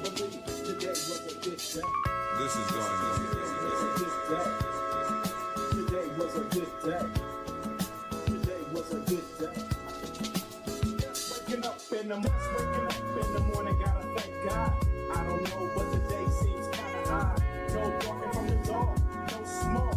This is going on. Today was a good day. Today was a good day. Waking up in the morning, gotta thank God. I don't know, but the day seems kinda high. No walking from the door, no smoke.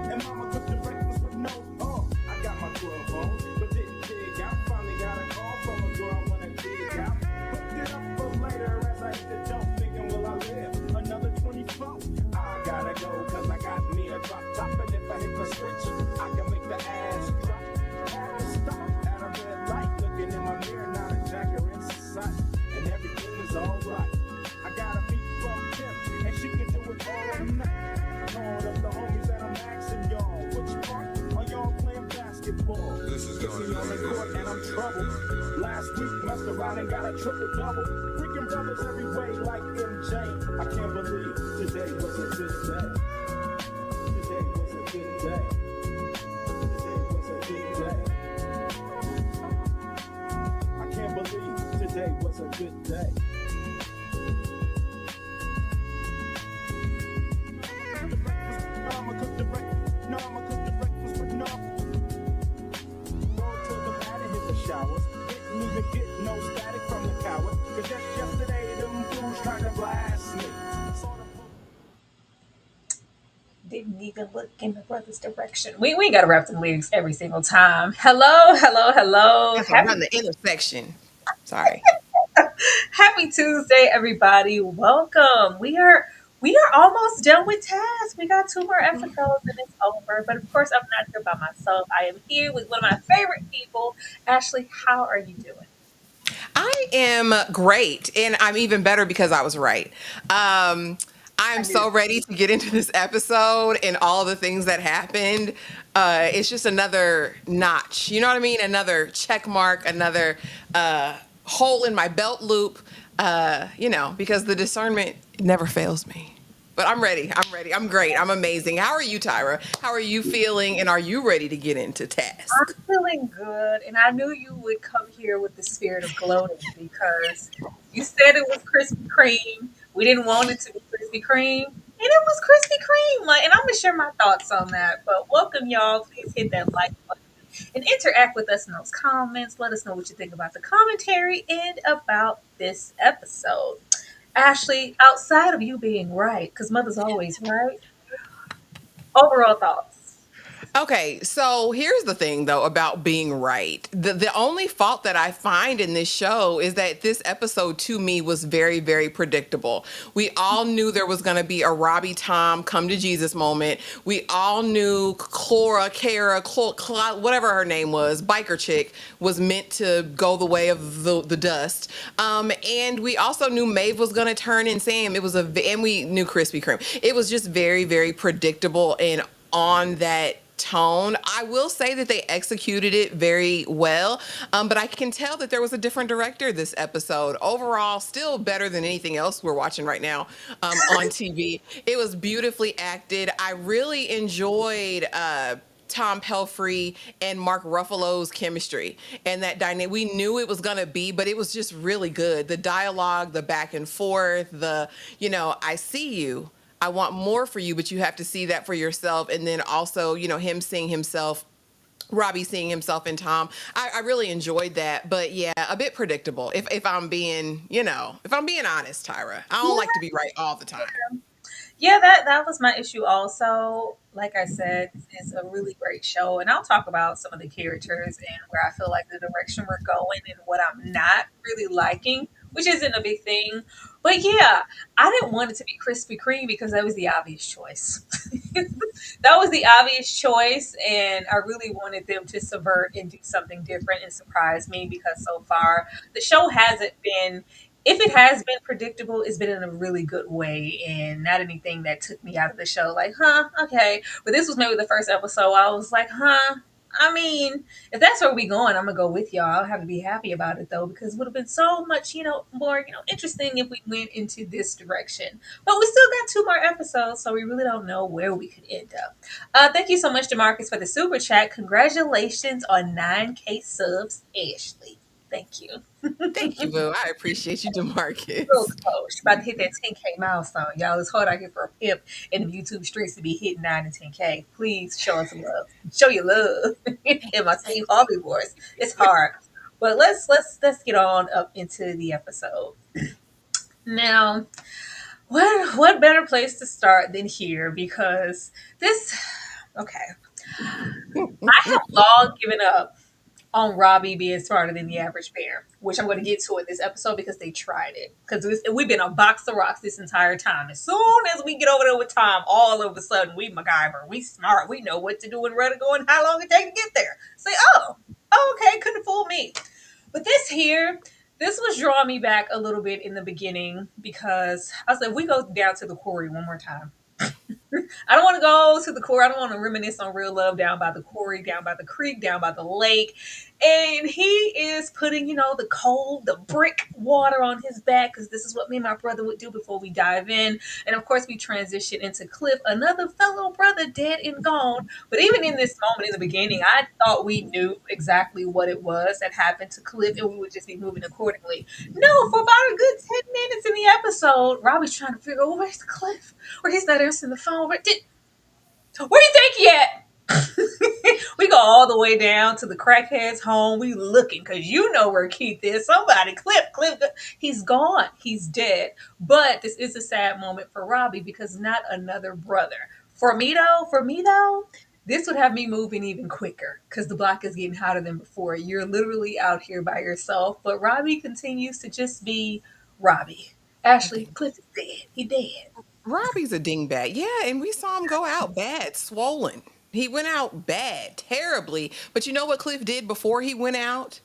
And mama cooked the breakfast with no pork. I got my 12 on, but didn't dig out. Finally got a call from a girl I wanna dig out. Put it up for later as I hit the dope, thinking will I live another 24? I gotta go, cause I got me a drop top. And if I hit the switch, I can make the ass drop. Had to stop at a red light, looking in my mirror, not a jacker in sight. And everything is alright. I got a beat from Kim, and she can do it all night. Called up the homies and I'm asking y'all, which part are y'all playing basketball? This is going on the court and I'm troubled. Last week messed around and got a triple double. Freaking brothers every way like MJ. I can't believe today was a good day. Today was a good day. Today was a good day. I can't believe today was a good day. I'ma cook the breakfast, but no. Roll to the mat and hit the showers. Didn't even get no static from the coward. Cause just yesterday, them fools tried to blast me. Didn't even look in the brother's direction. We ain't got to rap the lyrics every single time. Hello. That's around the intersection. Sorry. Happy Tuesday, everybody. Welcome. We are almost done with tasks. We got 2 more episodes and it's over. But of course, I'm not here by myself. I am here with one of my favorite people. Ashley, how are you doing? I am great, and I'm even better because I was right. I'm so ready to get into this episode and all the things that happened. It's just another notch. You know what I mean? Another check mark, another hole in my belt loop, because the discernment never fails me. But I'm ready. I'm great. I'm amazing. How are you, Tyra? How are you feeling? And are you ready to get into task? I'm feeling good. And I knew you would come here with the spirit of gloating because you said it was Krispy Kreme. We didn't want it to be Krispy Kreme. And it was Krispy Kreme. And I'm going to share my thoughts on that. But welcome, y'all. Please hit that like button and interact with us in those comments. Let us know what you think about the commentary and about this episode. Ashley, outside of you being right, because mother's always right, overall thoughts. Okay, so here's the thing though about being right. The only fault that I find in this show is that this episode to me was very, very predictable. We all knew there was going to be a Robbie Tom come to Jesus moment. We all knew Kara, whatever her name was, biker chick, was meant to go the way of the dust. And we also knew Maeve was going to turn in Sam. And we knew Krispy Kreme. It was just very, very predictable and on that tone. I will say that they executed it very well, but I can tell that there was a different director this episode. Overall, still better than anything else we're watching right now on TV. It was beautifully acted. I really enjoyed Tom Pelphrey and Mark Ruffalo's chemistry and that dynamic. We knew it was going to be, but it was just really good. The dialogue, the back and forth, I see you. I want more for you, but you have to see that for yourself. And then also, him seeing himself, Robbie seeing himself in Tom. I really enjoyed that. But yeah, a bit predictable. If I'm being, if I'm being honest, Tyra, I don't like to be right all the time. Yeah, that was my issue also. Like I said, it's a really great show. And I'll talk about some of the characters and where I feel like the direction we're going and what I'm not really liking, which isn't a big thing. But yeah, I didn't want it to be Krispy Kreme because that was the obvious choice. That was the obvious choice. And I really wanted them to subvert and do something different and surprise me because so far the show hasn't been, if it has been predictable, it's been in a really good way and not anything that took me out of the show. Like, okay. But this was maybe the first episode. I was like, I mean, if that's where we going, I'm gonna go with y'all. I'll have to be happy about it though, because it would have been so much, more, interesting if we went into this direction. But we still got 2 more episodes, so we really don't know where we could end up. Thank you so much, DeMarcus, for the super chat. Congratulations on 9K subs, Ashley. Thank you. Thank you, Boo. I appreciate you, Real Demarcus. close. She about to hit that 10K milestone, y'all. It's hard out here for a pimp in the YouTube streets to be hitting 9 and 10K. Please show us some love. Show your love in my Steve Harvey voice. It's hard, but let's get on up into the episode now. What better place to start than here? Because this, okay, I have long given up on Robbie being smarter than the average bear, which I'm going to get to in this episode because they tried it. Because we've been a box of rocks this entire time. As soon as we get over there with Tom, all of a sudden we MacGyver, we smart, we know what to do and where to go and how long it takes to get there. Say, oh, okay, couldn't fool me. But this here, this was drawing me back a little bit in the beginning because I was like, we go down to the quarry one more time. I don't want to go to the core. I don't want to reminisce on real love down by the quarry, down by the creek, down by the lake. And he is putting, the cold, the brick water on his back because this is what me and my brother would do before we dive in. And of course, we transition into Cliff, another fellow brother dead and gone. But even in this moment in the beginning, I thought we knew exactly what it was that happened to Cliff and we would just be moving accordingly. No, for about a good 10 minutes in the episode, Robbie's trying to figure out where's Cliff? Or he's not answering the phone. Where do you think he at? We go all the way down to the crackhead's home. We looking because you know where Keith is. Somebody, Cliff. He's gone. He's dead. But this is a sad moment for Robbie because not another brother. For me though, this would have me moving even quicker because the block is getting hotter than before. You're literally out here by yourself. But Robbie continues to just be Robbie. Ashley, Cliff is dead. He dead. Robbie's a dingbat. Yeah, and we saw him go out bad, swollen. He went out bad, terribly. But you know what Cliff did before he went out?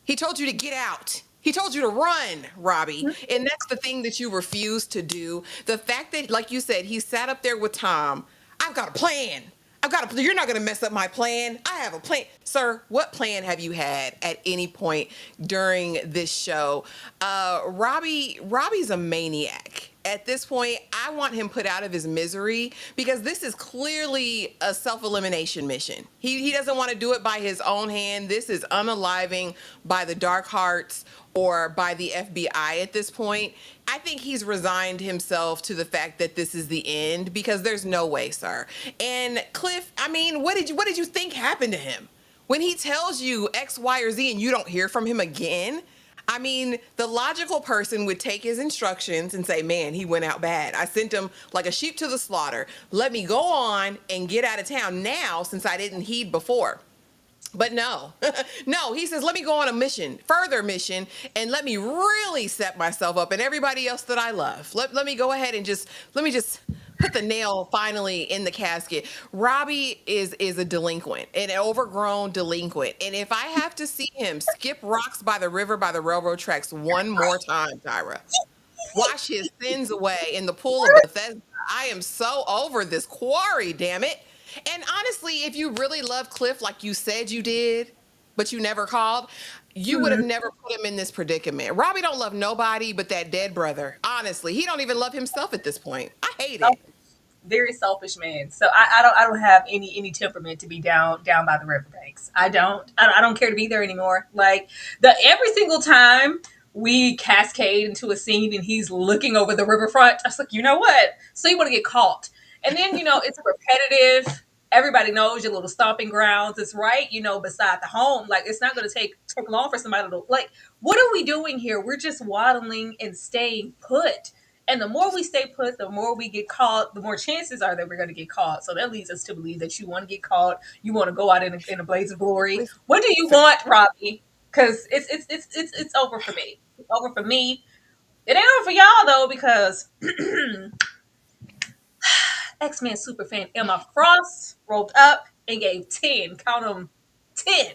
He told you to get out. He told you to run, Robbie. And that's the thing that you refuse to do. The fact that, like you said, he sat up there with Tom. I've got a plan. You're not going to mess up my plan. I have a plan. Sir, what plan have you had at any point during this show? Robbie's a maniac. At this point, I want him put out of his misery because this is clearly a self-elimination mission. He doesn't want to do it by his own hand. This is unaliving by the Dark Hearts or by the FBI at this point. I think he's resigned himself to the fact that this is the end because there's no way, sir. And Cliff, I mean, what did you think happened to him? When he tells you X, Y, or Z and you don't hear from him again, I mean, the logical person would take his instructions and say, man, he went out bad. I sent him like a sheep to the slaughter. Let me go on and get out of town now since I didn't heed before. But no, no, he says, let me go on a mission, further mission, and let me really set myself up and everybody else that I love. Let me go ahead and let me just put the nail finally in the casket. Robbie is a delinquent, an overgrown delinquent. And if I have to see him skip rocks by the river by the railroad tracks one more time, Tyra, wash his sins away in the pool of Bethesda, I am so over this quarry, damn it. And honestly, if you really love Cliff like you said you did, but you never called, you would have never put him in this predicament. Robbie don't love nobody but that dead brother. Honestly, he don't even love himself at this point. I hate it. Very selfish man. So I don't have any temperament to be down by the riverbanks. I don't care to be there anymore. Like every single time we cascade into a scene and he's looking over the riverfront, I was like, you know what? So you want to get caught. And then, it's repetitive. Everybody knows your little stomping grounds. It's right, beside the home. Like it's not going to take long for somebody to like, what are we doing here? We're just waddling and staying put. And the more we stay put, the more we get caught, the more chances are that we're going to get caught. So that leads us to believe that you want to get caught. You want to go out in a blaze of glory. What do you want, Robbie? Because it's over for me. It's over for me. It ain't over for y'all though, because X-Men superfan Emma Frost rolled up and gave 10, count them, 10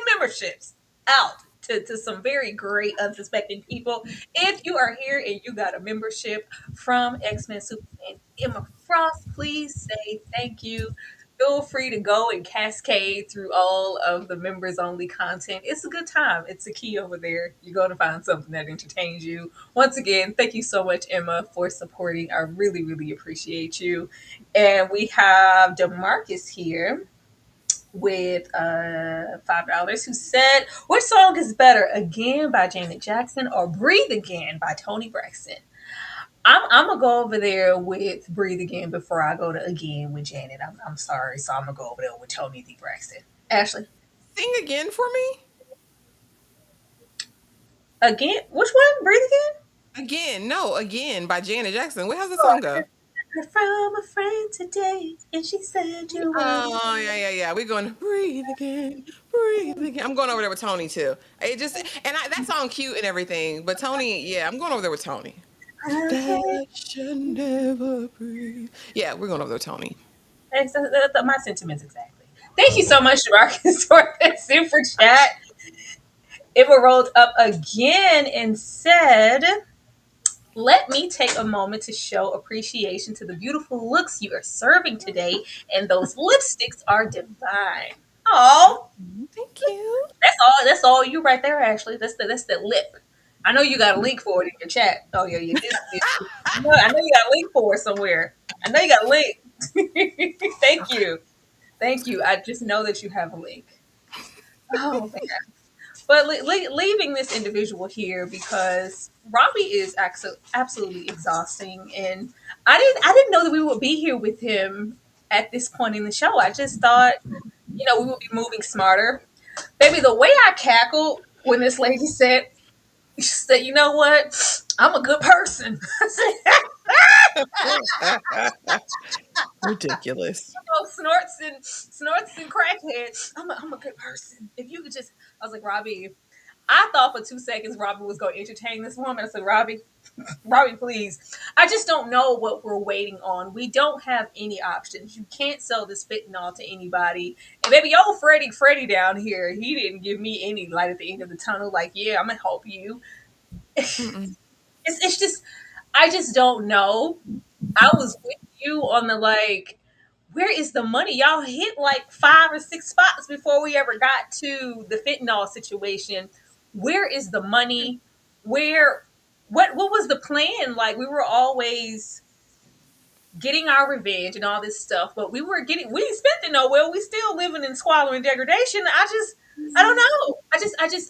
memberships out to some very great unsuspecting people. If you are here and you got a membership from X-Men superfan Emma Frost, please say thank you. Feel free to go and cascade through all of the members only content. It's a good time. It's a key over there. You're going to find something that entertains you. Once again, thank you so much, Emma, for supporting. I really, really appreciate you. And we have DeMarcus here. with $5, who said, "Which song is better, Again by Janet Jackson or Breathe Again by Toni Braxton?" I'm gonna go over there with Breathe Again before I go to Again with Janet. I'm sorry, so I'm gonna go over there with Toni D. Braxton. Ashley, Sing again for me. again, which one? Breathe Again? Again, no, again by Janet Jackson. Where how's the song go? Heard from a friend today, and she said you were. Oh yeah. We're going to breathe again, breathe again. I'm going over there with Tony too. It just that song cute and everything, but Tony, yeah, I'm going over there with Tony. Okay. That should never breathe. Yeah, we're going over there with Tony. My sentiments exactly. Thank you so much, Marcus, for that super chat. Emma rolled up again and said, "Let me take a moment to show appreciation to the beautiful looks you are serving today, and those lipsticks are divine." Oh, Thank you. that's all. That's all you right there, Ashley. That's the lip. I know you got a link for it in your chat. Oh yeah, yeah. I know you got a link for it somewhere. I know you got a link. Thank you, thank you. I just know that you have a link. Oh man. But leaving this individual here because Robbie is absolutely exhausting, and I didn't know that we would be here with him at this point in the show. I just thought, we would be moving smarter. Baby, the way I cackled when this lady said, she said, "You know what? I'm a good person." I said, Ridiculous. "Oh, snorts and crackhead. I'm a good person. If you could just," I was like, Robbie. I thought for 2 seconds Robbie was going to entertain this woman. I said, Robbie, please. I just don't know what we're waiting on. We don't have any options. You can't sell this fentanyl to anybody. And baby, old Freddie down here, he didn't give me any light at the end of the tunnel. Like, yeah, I'm gonna help you. It's just, I just don't know. I was with you on the like, where is the money? Y'all hit like 5 or 6 spots before we ever got to the fentanyl situation. Where is the money? What was the plan? Like, we were always getting our revenge and all this stuff, but we didn't spend it nowhere. We still living in squalor and degradation. I don't know.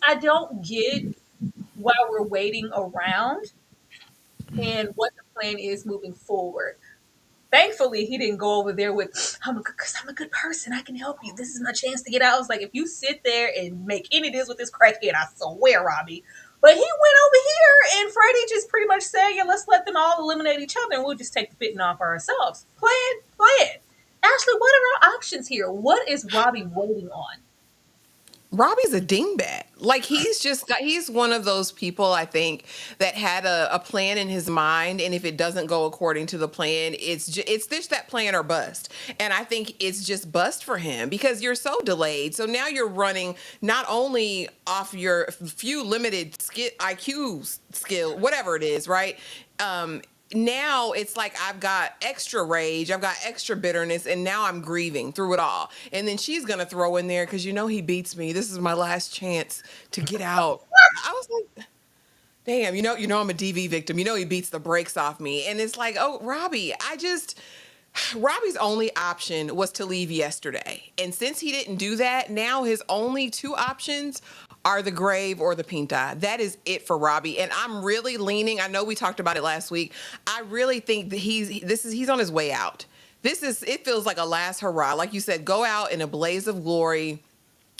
I don't get why we're waiting around and what the plan is moving forward. Thankfully, he didn't go over there with, because I'm a good person. I can help you. This is my chance to get out. I was like, if you sit there and make any deals with this crackhead, I swear, Robbie. But he went over here and Freddie just pretty much said, yeah, let's let them all eliminate each other and we'll just take the fitting off for ourselves. Plan. Ashley, what are our options here? What is Robbie waiting on? Robbie's a dingbat. Like he's one of those people I think that had a plan in his mind, and if it doesn't go according to the plan, it's just that plan or bust. And I think it's just bust for him because you're so delayed. So now you're running not only off your few limited IQ skill, whatever it is, right? Now it's like I've got extra rage, I've got extra bitterness, and now I'm grieving through it all. And then she's gonna throw in there because he beats me. This is my last chance to get out. I was like, damn, I'm a DV victim. He beats the brakes off me, and it's like, oh, Robbie, Robbie's only option was to leave yesterday. And since he didn't do that, now his only two options are the grave or the pinta. That is it for Robbie. And I'm really leaning, I know we talked about it last week. I really think that he's on his way out. It feels like a last hurrah. Like you said, go out in a blaze of glory.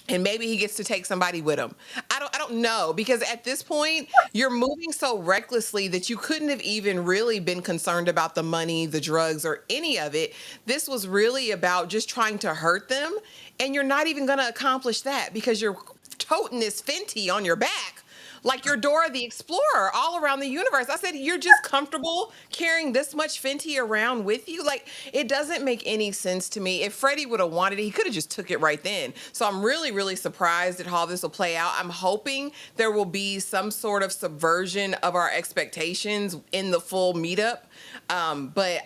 And maybe he gets to take somebody with him. I don't know, because at this point you're moving so recklessly that you couldn't have even really been concerned about the money, the drugs, or any of it. This was really about just trying to hurt them, and you're not even going to accomplish that because you're toting this Fenty on your back like you're Dora the Explorer all around the universe. I said, you're just comfortable carrying this much Fenty around with you? Like, it doesn't make any sense to me. If Freddie would have wanted it, he could have just took it right then. So I'm really, really surprised at how this will play out. I'm hoping there will be some sort of subversion of our expectations in the full meetup. But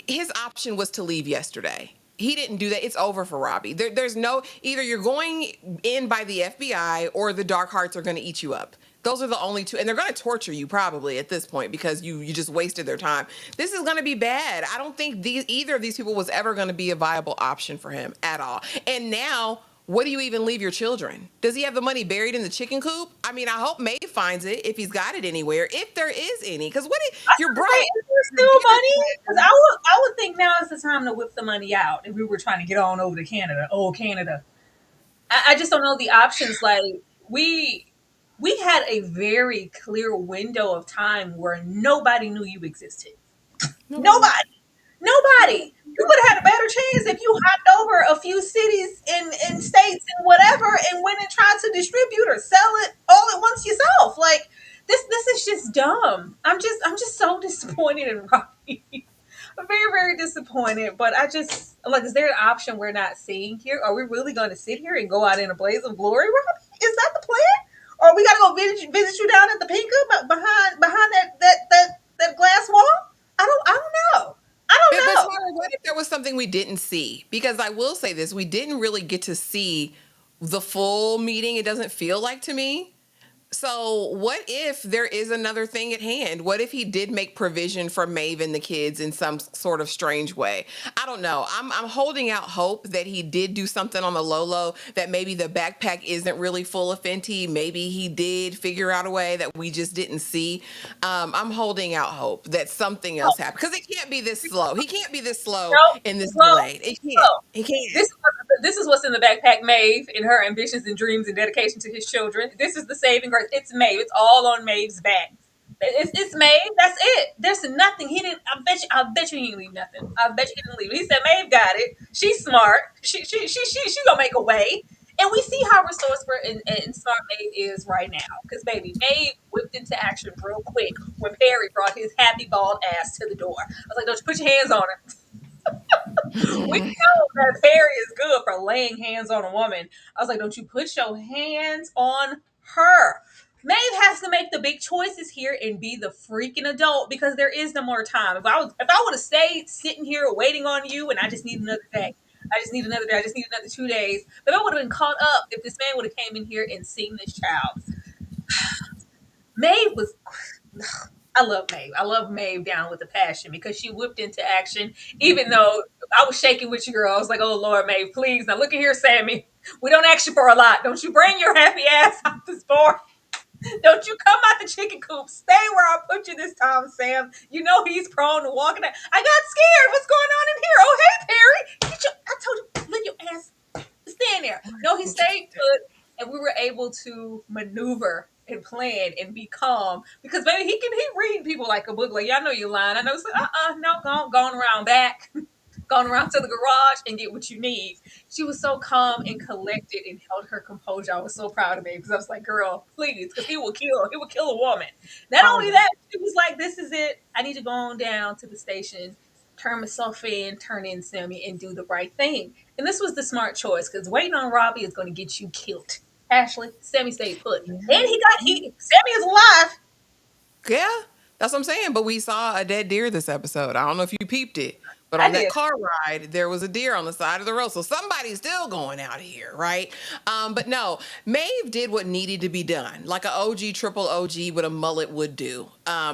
his option was to leave yesterday. He didn't do that. It's over for Robbie. There's no, either you're going in by the FBI or the Dark Hearts are going to eat you up. Those are the only two, and they're going to torture you probably at this point because you just wasted their time. This is going to be bad. I don't think either of these people was ever going to be a viable option for him at all. And now, what do you even leave your children? Does he have the money buried in the chicken coop? I mean, I hope Maeve finds it if he's got it anywhere, if there is any. Because I you're was broke. gonna say, is there still money? Because I would think now is the time to whip the money out if we were trying to get on over to Canada. Oh, Canada. I just don't know the options. Like we we had a very clear window of time where nobody knew you existed. Nobody. Nobody. Nobody. You would have had a better chance if you hopped over a few cities in states and whatever and went and tried to distribute or sell it all at once yourself. Like this is just dumb. I'm just so disappointed in Robbie. I'm very, very disappointed. But I just like, is there an option we're not seeing here? Are we really gonna sit here and go out in a blaze of glory, Robbie? Is that the plan? Or we gotta go visit you down at the Pinka behind that glass wall? I don't know. I But don't know. Tara, what if there was something we didn't see? Because I will say this, we didn't really get to see the full meeting. It doesn't feel like to me. So what if there is another thing at hand? What if he did make provision for Maeve and the kids in some sort of strange way? I don't know. I'm holding out hope that he did do something on the low, that maybe the backpack isn't really full of Fenty. Maybe he did figure out a way that we just didn't see. I'm holding out hope that something else happened because it can't be this slow. He can't be this slow No, and this slow, delayed. It can't. slow. He can't. This is what's in the backpack, Maeve, and her ambitions and dreams and dedication to his children. This is the saving grace. It's Maeve. It's all on Maeve's back. It's Maeve. That's it. There's nothing. He didn't. I bet you he didn't leave nothing. I bet you he didn't leave. He said Maeve got it. She's smart. She gonna make a way. And we see how resourceful and smart Maeve is right now. Because baby, Maeve whipped into action real quick when Perry brought his happy bald ass to the door. I was like, don't you put your hands on her. We know that Perry is good for laying hands on a woman. I was like, don't you put your hands on her. Maeve has to make the big choices here and be the freaking adult because there is no more time. If I would have stayed sitting here waiting on you and I just need another day. I just need another day. I just need another 2 days. But I would have been caught up if this man would have came in here and seen this child. Maeve was I love Maeve. I love Maeve down with a passion because she whipped into action. Even though I was shaking with you, girl, I was like, "Oh Lord, Maeve, please!" Now look at here, Sammy. We don't ask you for a lot. Don't you bring your happy ass out this bar. Don't you come out the chicken coop. Stay where I put you this time, Sam. You know he's prone to walking out. I got scared. What's going on in here? Oh, hey, Perry. I told you, let your ass stand there. No, he stayed put, and we were able to maneuver and plan and be calm because baby, he read people like a book. Like, yeah, I know you're lying. I know. It's like, no, going around back. Going around to the garage and get what you need. She was so calm and collected and held her composure. I was so proud of me because I was like, girl, please, because he will kill a woman. Not only that, she was like, this is it. I need to go on down to the station, turn myself in, turn in Sammy, and do the right thing. And this was the smart choice because waiting on Robbie is going to get you killed. Ashley, Sammy stayed put. And Sammy is alive. Yeah, that's what I'm saying. But we saw a dead deer this episode. I don't know if you peeped it, but I on that did. car ride, there was a deer on the side of the road. So somebody's still going out here, right? But no, Maeve did what needed to be done, like an OG, triple OG with a mullet would do.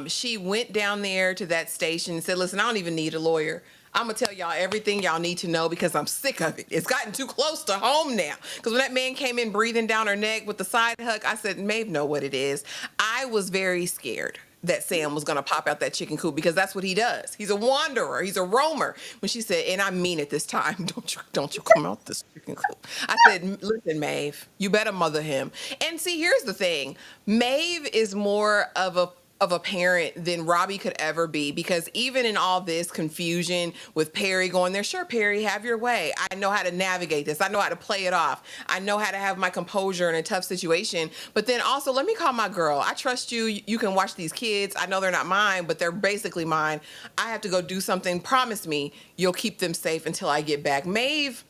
She went down there to that station and said, listen, I don't even need a lawyer. I'm going to tell y'all everything y'all need to know because I'm sick of it. It's gotten too close to home now. Because when that man came in breathing down her neck with the side hug, I said, Maeve know what it is. I was very scared that Sam was going to pop out that chicken coop because that's what he does. He's a wanderer. He's a roamer. When she said, and I mean it this time, don't you come out this chicken coop. I said, listen, Maeve, you better mother him. And see, here's the thing. Maeve is more of a parent than Robbie could ever be because even in all this confusion with Perry going there, sure, Perry, have your way. I know how to navigate this. I know how to play it off. I know how to have my composure in a tough situation. But then also, let me call my girl. I trust you. You can watch these kids. I know they're not mine, but they're basically mine. I have to go do something. Promise me you'll keep them safe until I get back. Maeve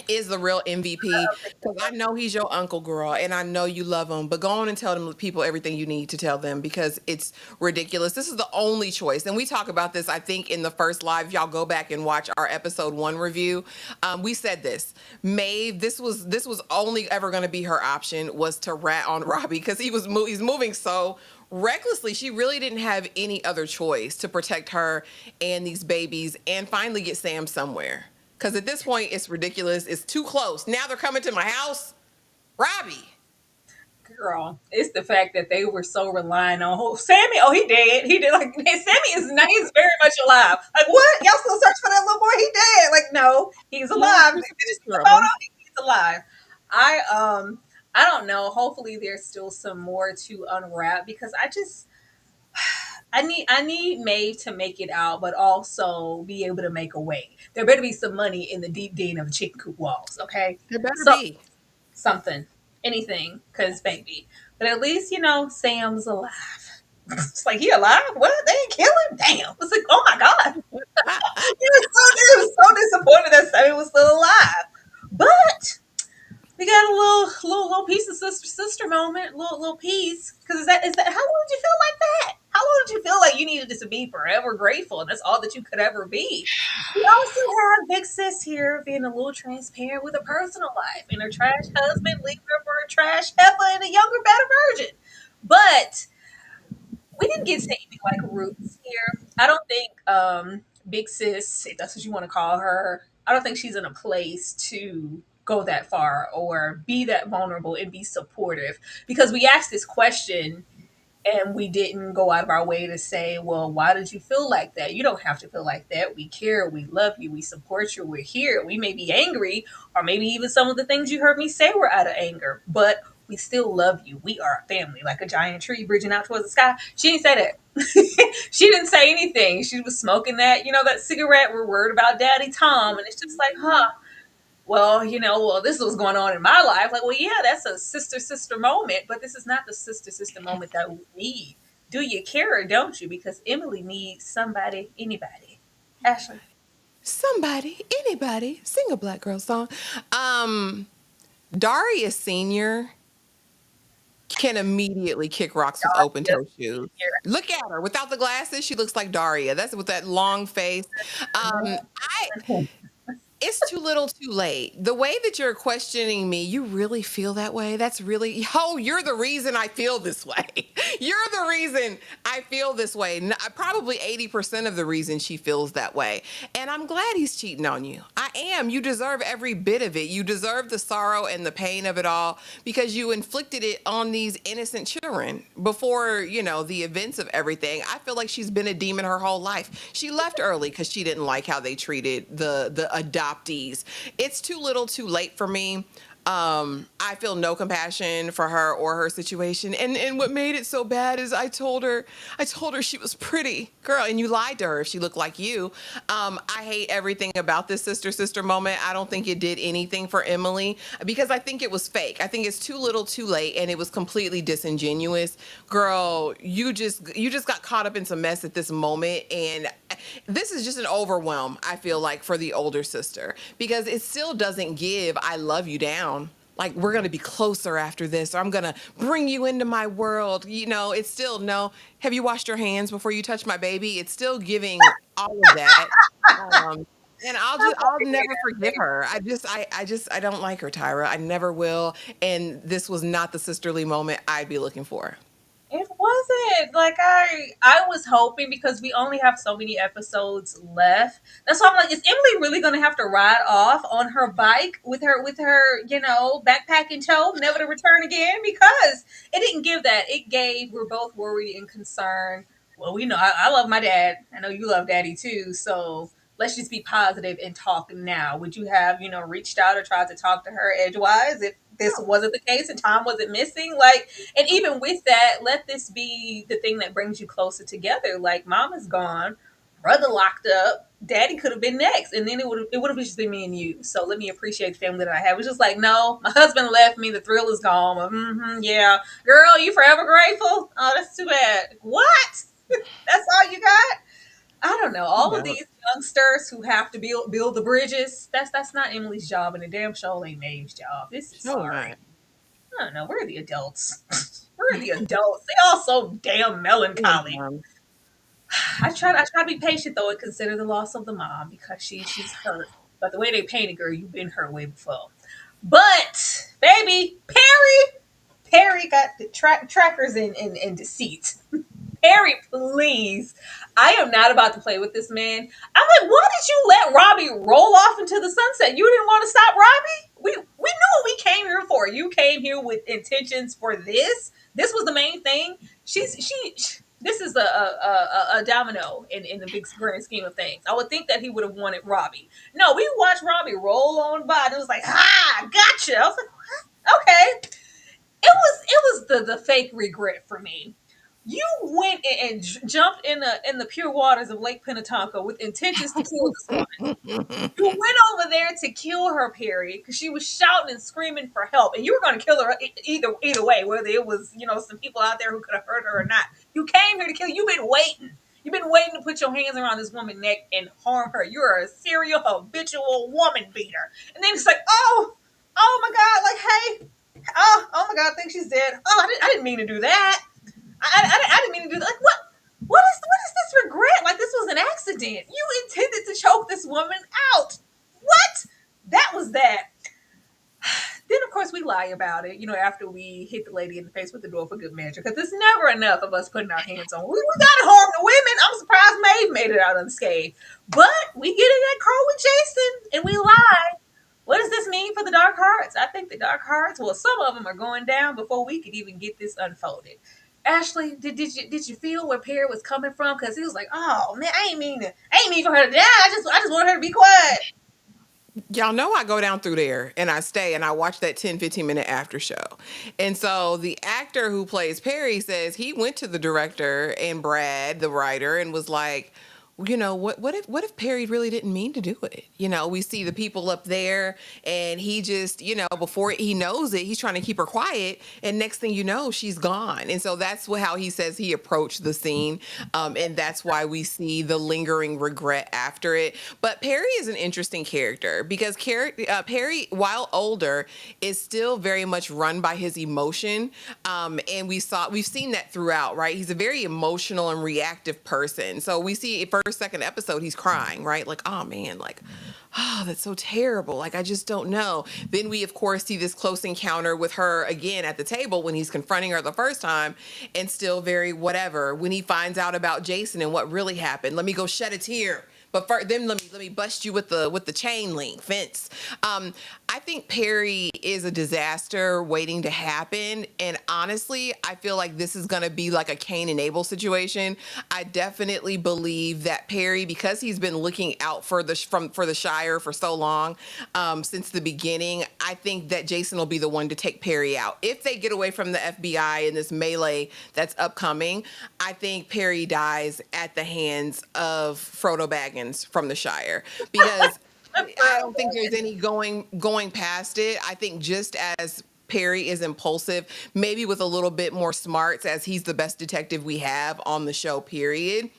is the real MVP, because I know he's your uncle, girl, and I know you love him. But go on and tell them people everything you need to tell them, because it's ridiculous. This is the only choice, and we talk about this. I think in the first live, if y'all go back and watch our episode 1 review. We said this. Maeve, this was only ever going to be her option, was to rat on Robbie, because he's moving so recklessly. She really didn't have any other choice to protect her and these babies and finally get Sam somewhere. Because at this point, it's ridiculous. It's too close. Now they're coming to my house. Robbie. Girl, it's the fact that they were so relying on Sammy. Oh, he dead. He did. Like, Sammy is not. He's very much alive. Like, what? Y'all still search for that little boy? He dead. Like, no, he's alive. Did you see the photo? He's alive. I don't know. Hopefully, there's still some more to unwrap, because I need Maeve to make it out, but also be able to make a way. There better be some money in the deep den of the chicken coop walls. Okay, There better so be. something, anything, because baby. But at least Sam's alive. It's like, he alive? What? They didn't kill him? Damn! It's like, oh my god! He was so disappointed that Sammy was still alive. But we got a little piece of sister moment, little piece. Because is that how long did you feel like that? How long did you feel like you needed to be forever grateful, and that's all that you could ever be? We also have Big Sis here being a little transparent with her personal life and her trash husband leaving her for a trash heifer and a younger, better version. But we didn't get to any like roots here. I don't think Big Sis, if that's what you want to call her, I don't think she's in a place to go that far or be that vulnerable and be supportive, because we asked this question and we didn't go out of our way to say, well, why did you feel like that? You don't have to feel like that. We care, we love you, we support you, we're here. We may be angry, or maybe even some of the things you heard me say were out of anger, but we still love you. We are a family, like a giant tree bridging out towards the sky. She didn't say that. She didn't say anything. She was smoking that cigarette. We're worried about Daddy Tom. And it's just like, huh, well, this was going on in my life. Like, well, yeah, that's a sister moment, but this is not the sister moment that we need. Do you care or don't you? Because Emily needs somebody, anybody. Ashley. Somebody, anybody, sing a Black girl song. Daria Senior can immediately kick rocks with open toe shoes. Look at her without the glasses. She looks like Daria. That's with that long face. I It's too little too late. The way that you're questioning me, you really feel that way? That's really, you're the reason I feel this way. You're the reason I feel this way. Probably 80% of the reason she feels that way. And I'm glad he's cheating on you. I am. You deserve every bit of it. You deserve the sorrow and the pain of it all, because you inflicted it on these innocent children before, the events of everything. I feel like she's been a demon her whole life. She left early because she didn't like how they treated the adoptees. It's too little too late for me. I feel no compassion for her or her situation. And what made it so bad is I told her she was pretty. Girl, and you lied to her if she looked like you. I hate everything about this sister moment. I don't think it did anything for Emily, because I think it was fake. I think it's too little too late, and it was completely disingenuous. Girl, you just got caught up in some mess at this moment, and this is just an overwhelm, I feel like, for the older sister, because it still doesn't give I love you down. Like, we're going to be closer after this, or I'm going to bring you into my world. It's still no. Have you washed your hands before you touch my baby? It's still giving all of that. And I'll never forgive her. I don't like her, Tyra. I never will. And this was not the sisterly moment I'd be looking for. It wasn't like I was hoping, because we only have so many episodes left. That's why I'm like, is Emily really gonna have to ride off on her bike with her backpack and tow, never to return again? Because it didn't give that. It gave, we're both worried and concerned. Well, we know I love my dad. I know you love Daddy too. So let's just be positive and talk now. Would you have reached out or tried to talk to her edgewise if this wasn't the case and Tom wasn't missing? Like, and even with that, let this be the thing that brings you closer together. Like, mom is gone, brother locked up, daddy could have been next, and then it would have just been me and you. So let me appreciate the family that I have. It's just like, no, my husband left me, the thrill is gone. Yeah, girl, you forever grateful? Oh, that's too bad. What? That's all you got? I don't know. All of these youngsters who have to build the bridges. That's not Emily's job, and the damn show ain't Maeve's job. This is No, sorry. not. I don't know. We're the adults. We're the adults. They all so damn melancholy. I try to be patient though and consider the loss of the mom because she's hurt. But the way they painted her, you've been hurt way before. But baby, Perry got the trackers in deceit. Perry, please. I am not about to play with this man. I'm like, why did you let Robbie roll off into the sunset? You didn't want to stop Robbie? We knew what we came here for. You came here with intentions for this. This was the main thing. This is a domino in the big grand scheme of things. I would think that he would have wanted Robbie. No, we watched Robbie roll on by. And it was like, gotcha. I was like, okay. It was the fake regret for me. You went and jumped in the pure waters of Lake Minnetonka with intentions to kill this woman. You went over there to kill her, Perry, because she was shouting and screaming for help, and you were going to kill her either way, whether it was some people out there who could have hurt her or not. You came here to kill. You've been waiting. You've been waiting to put your hands around this woman's neck and harm her. You're a serial habitual woman beater. And then it's like, oh my God, like hey. Oh my God! I think she's dead. Oh, I didn't mean to do that. I didn't mean to do that. Like what is this regret? Like this was an accident. You intended to choke this woman out. What? That was that. Then of course we lie about it. After we hit the lady in the face with the door for good measure, because there's never enough of us putting our hands on. We gotta harm the women. I'm surprised Maeve made it out unscathed. But we get in that car with Jason and we lie. What does this mean for the Dark Hearts? I think the Dark Hearts, well, some of them are going down before we could even get this unfolded. Ashley, did you feel where Perry was coming from? Because he was like, "Oh man, I ain't mean for her to die. I just wanted her to be quiet." Y'all know I go down through there and I stay and I watch that 10-15 minute after show. And so the actor who plays Perry says he went to the director and Brad, the writer, and was like, what if Perry really didn't mean to do it? We see the people up there and he just, before he knows it, he's trying to keep her quiet. And next thing you know, she's gone. And so that's how he says he approached the scene. And that's why we see the lingering regret after it. But Perry is an interesting character because Perry, while older, is still very much run by his emotion. And we've seen that throughout, right? He's a very emotional and reactive person. So we see first, second episode, he's crying, right? Like, oh man, like, oh, that's so terrible. Like, I just don't know. Then we, of course, see this close encounter with her again at the table when he's confronting her the first time and still very whatever. When he finds out about Jason and what really happened, let me go shed a tear. But first, then let me bust you with the chain link fence. I think Perry is a disaster waiting to happen, and honestly, I feel like this is going to be like a Cain and Abel situation. I definitely believe that Perry, because he's been looking out for the Shire for so long, since the beginning, I think that Jason will be the one to take Perry out. If they get away from the FBI in this melee that's upcoming, I think Perry dies at the hands of Frodo Baggins from the Shire because I don't think there's any going past it. I think just as Perry is impulsive, maybe with a little bit more smarts, as he's the best detective we have on the show, period.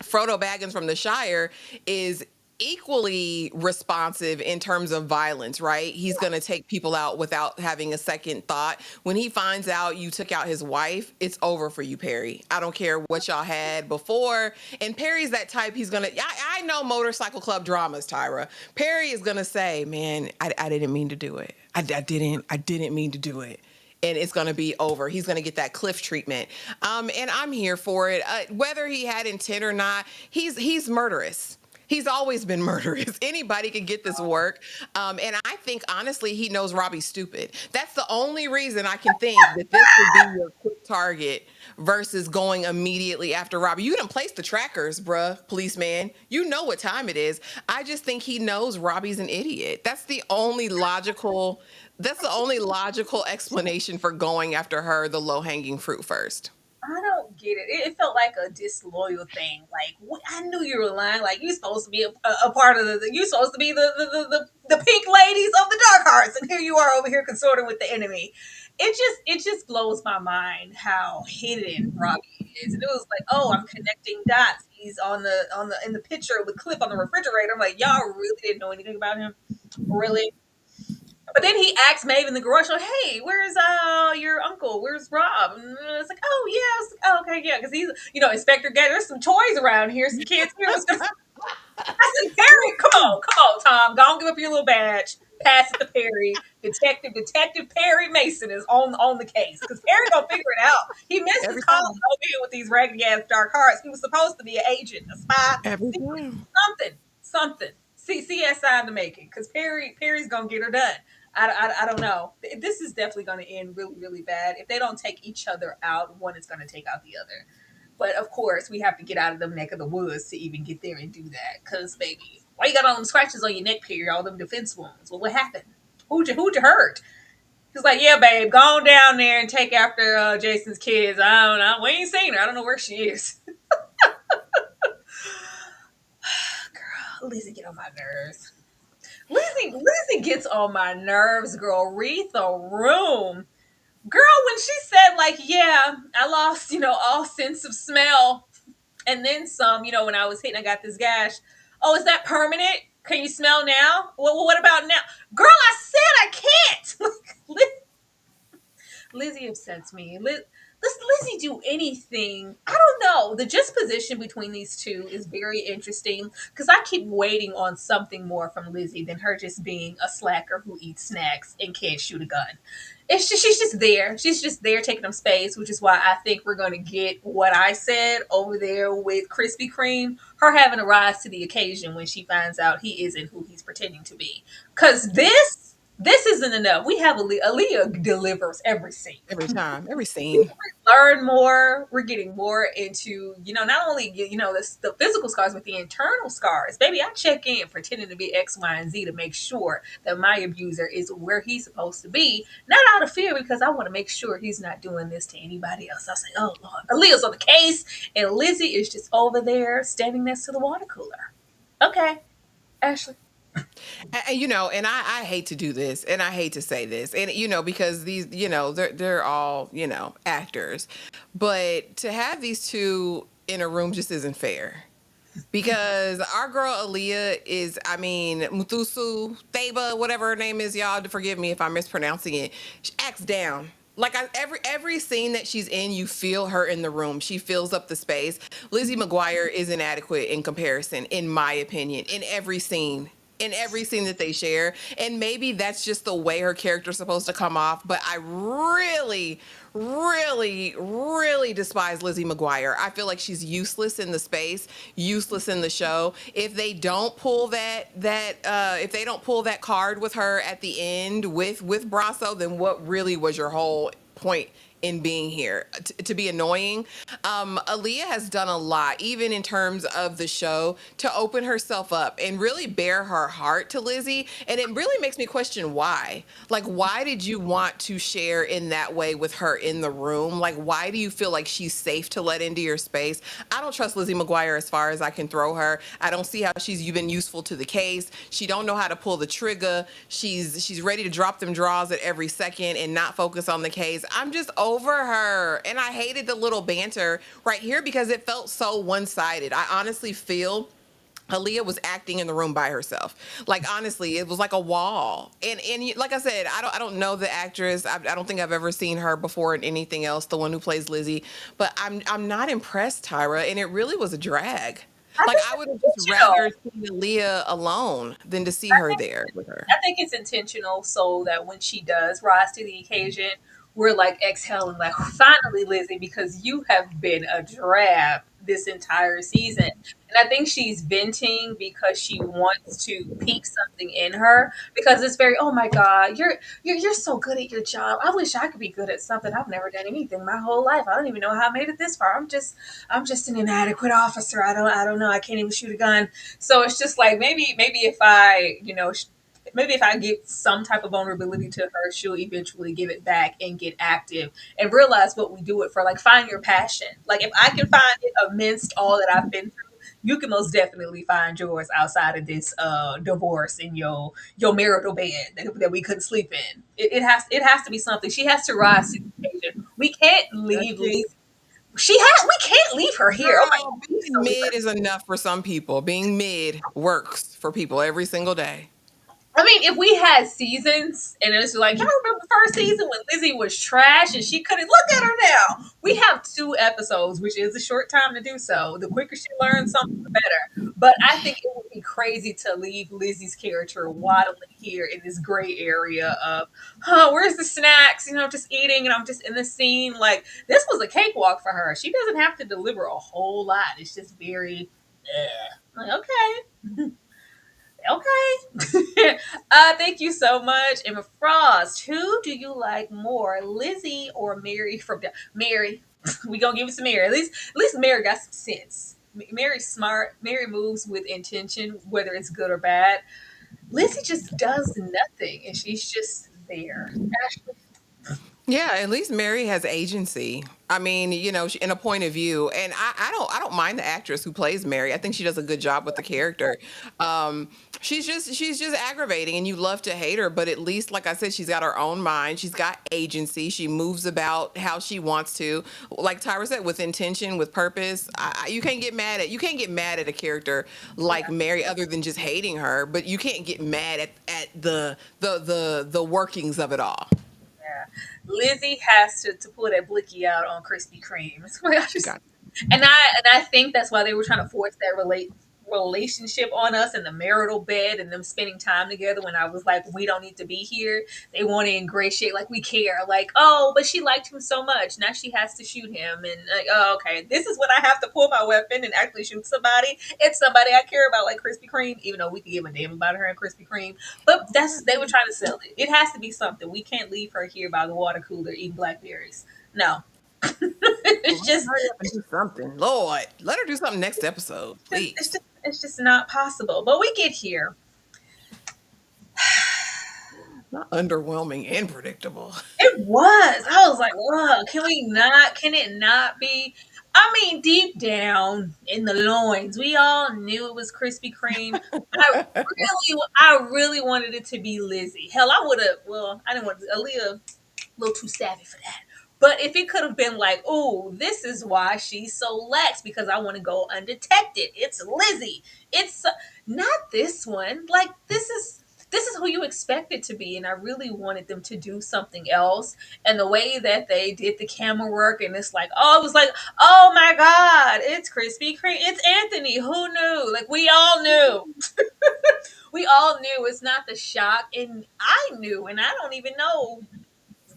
Frodo Baggins from the Shire is equally responsive in terms of violence, right? He's going to take people out without having a second thought. When he finds out you took out his wife, it's over for you, Perry. I don't care what y'all had before. And Perry's that type, he's going to, I know motorcycle club dramas, Tyra. Perry is going to say, man, I didn't mean to do it. I didn't mean to do it. And it's going to be over. He's going to get that Cliff treatment. And I'm here for it. Whether he had intent or not, he's murderous. He's always been murderous. Anybody can get this work. And I think, honestly, he knows Robbie's stupid. That's the only reason I can think that this would be your quick target versus going immediately after Robbie. You done placed the trackers, bruh, policeman. You know what time it is. I just think he knows Robbie's an idiot. That's the only logical explanation for going after her, the low-hanging fruit first. I don't get it. It felt like a disloyal thing. Like I knew you were lying. Like you're supposed to be a part of you're supposed to be the pink ladies of the Dark Hearts, and here you are over here consorting with the enemy. It just blows my mind how hidden Robbie is. And it was like, oh, I'm connecting dots. He's on the in the picture with Cliff on the refrigerator. I'm like, y'all really didn't know anything about him, really? But then he asked Maeve in the garage, like, "Hey, where's your uncle? Where's Rob?" And it's like, "Oh yeah, oh, okay, yeah," because he's Inspector Gadget. There's some toys around here, some kids here. I said, Perry, come on, Tom. Go on, give up your little badge. Pass it to Perry. Detective Perry Mason is on the case because Perry gonna figure it out. He missed his Every call time. over here with these raggedy ass dark hearts. He was supposed to be an agent, a spy, Every time. something. CSI in the making because Perry's gonna get her done. I don't know. This is definitely going to end really, really bad. If they don't take each other out, one is going to take out the other. But of course, we have to get out of the neck of the woods to even get there and do that. Because, baby, why you got all them scratches on your neck, Perry? All them defense wounds. Well, what happened? Who'd you hurt? He's like, yeah, babe, go on down there and take after Jason's kids. I don't know. We ain't seen her. I don't know where she is. Girl, Lizzie, get on my nerves. Lizzie gets on my nerves, girl. Read the room. Girl, when she said, like, yeah, I lost, all sense of smell and then some, when I was hit and I got this gash. Oh, is that permanent? Can you smell now? Well, what about now? Girl, I said I can't. Lizzie upsets me. Does Lizzie do anything? I don't know. The juxtaposition between these two is very interesting because I keep waiting on something more from Lizzie than her just being a slacker who eats snacks and can't shoot a gun. It's just she's just there. She's just there taking up space, which is why I think we're going to get what I said over there with Krispy Kreme. Her having to rise to the occasion when she finds out he isn't who he's pretending to be. Because this isn't enough. We have Aaliyah delivers every scene. Every time. Every We scene. learn more. We're getting more into, not only, the physical scars, but the internal scars. Baby, I check in pretending to be X, Y, and Z to make sure that my abuser is where he's supposed to be. Not out of fear, because I want to make sure he's not doing this to anybody else. I say, oh, Lord. Aaliyah's on the case, and Lizzie is just over there standing next to the water cooler. Okay, Ashley. And I hate to do this, and I hate to say this, and because these, they're all, actors, but to have these two in a room just isn't fair. Because our girl Aaliyah is, I mean, Muthusu, Thaba, whatever her name is, y'all, forgive me if I'm mispronouncing it. She acts down. Like every scene that she's in, you feel her in the room. She fills up the space. Lizzie McGuire is inadequate in comparison, in my opinion, in every scene. In every scene that they share. And maybe that's just the way her character's supposed to come off. But I really, really, really despise Lizzie McGuire. I feel like she's useless in the space, useless in the show. If they don't pull if they don't pull that card with her at the end with Brasso, then what really was your whole point in being here? To be annoying? Aaliyah has done a lot, even in terms of the show, to open herself up and really bare her heart to Lizzie. And it really makes me question why. Like, why did you want to share in that way with her in the room? Like, why do you feel like she's safe to let into your space? I don't trust Lizzie McGuire as far as I can throw her. I don't see how she's been useful to the case. She don't know how to pull the trigger. She's ready to drop them draws at every second and not focus on the case. I'm just over her. And I hated the little banter right here because it felt so one-sided. I honestly feel Aaliyah was acting in the room by herself. Like, honestly, it was like a wall. And like I said, I don't know the actress. I don't think I've ever seen her before in anything else, the one who plays Lizzie. But I'm not impressed, Tyra, and it really was a drag. I Like, think I would have it's just rather seen Aaliyah alone than to see her there with her. I think it's intentional so that when she does rise to the occasion, we're like exhaling, like, finally, Lizzie, because you have been a drab this entire season. And I think she's venting because she wants to pique something in her because it's very, oh my God, you're so good at your job. I wish I could be good at something. I've never done anything my whole life. I don't even know how I made it this far. I'm just an inadequate officer. I don't know. I can't even shoot a gun. So it's just like maybe if I, maybe if I give some type of vulnerability to her, she'll eventually give it back and get active and realize what we do it for. Like, find your passion. Like, if I can find it amidst all that I've been through, you can most definitely find yours outside of this divorce in your marital bed that we couldn't sleep in. It has to be something. She has to rise to the occasion. We can't That's leave it. Lizzie. We can't leave her here. Oh my Girl, God, please being don't leave mid her. is enough for some people. Being mid works for people every single day. I mean, if we had seasons and it's like, y'all remember the first season when Lizzie was trash and she couldn't look at her now? We have 2 episodes, which is a short time to do so. The quicker she learns something, the better. But I think it would be crazy to leave Lizzie's character waddling here in this gray area of, where's the snacks? Just eating and I'm just in the scene. Like, this was a cakewalk for her. She doesn't have to deliver a whole lot. It's just very, like, okay. Okay. Thank you so much. Emma Frost, who do you like more, Lizzie or Mary from Mary? We gonna give it to Mary. At least Mary got some sense. Mary's smart. Mary moves with intention, whether it's good or bad. Lizzie just does nothing, and she's just there. Ashley. Yeah, at least Mary has agency. I mean, in a point of view, and I don't mind the actress who plays Mary. I think she does a good job with the character. Um, she's just aggravating, and you love to hate her, but at least, like I said, she's got her own mind. She's got agency. She moves about how she wants to. Like Tyra said, with intention, with purpose. You can't get mad at a character like Mary, other than just hating her. But you can't get mad at the workings of it all. Yeah. Lizzie has to pull that blicky out on Krispy Kreme. It's what I She just got. and I think that's why they were trying to force that relationship on us in the marital bed and them spending time together when I was like, we don't need to be here. They want to ingratiate like we care. Like, oh, but she liked him so much. Now she has to shoot him. And like, oh, okay. This is when I have to pull my weapon and actually shoot somebody. It's somebody I care about, like Krispy Kreme, even though we could give a damn about her and Krispy Kreme. But they were trying to sell it. It has to be something. We can't leave her here by the water cooler eating blackberries. No. It's Let her just hurry up and do something. Lord, let her do something next episode, it's please. just it's just not possible. But we get here. Not underwhelming and predictable. It was. I was like, "Whoa, can we not? Can it not be?" I mean, deep down in the loins, we all knew it was Krispy Kreme. I really wanted it to be Lizzie. Hell, I would have. Well, I didn't want Aaliyah. A little too savvy for that. But if it could have been like, oh, this is why she's so lax because I want to go undetected. It's Lizzie. It's not this one. Like this is who you expect it to be, and I really wanted them to do something else. And the way that they did the camera work, and it's like, oh, it was like, oh my God, it's Krispy Kreme, it's Anthony. Who knew? Like we all knew. We all knew. It's not the shock, and I knew, and I don't even know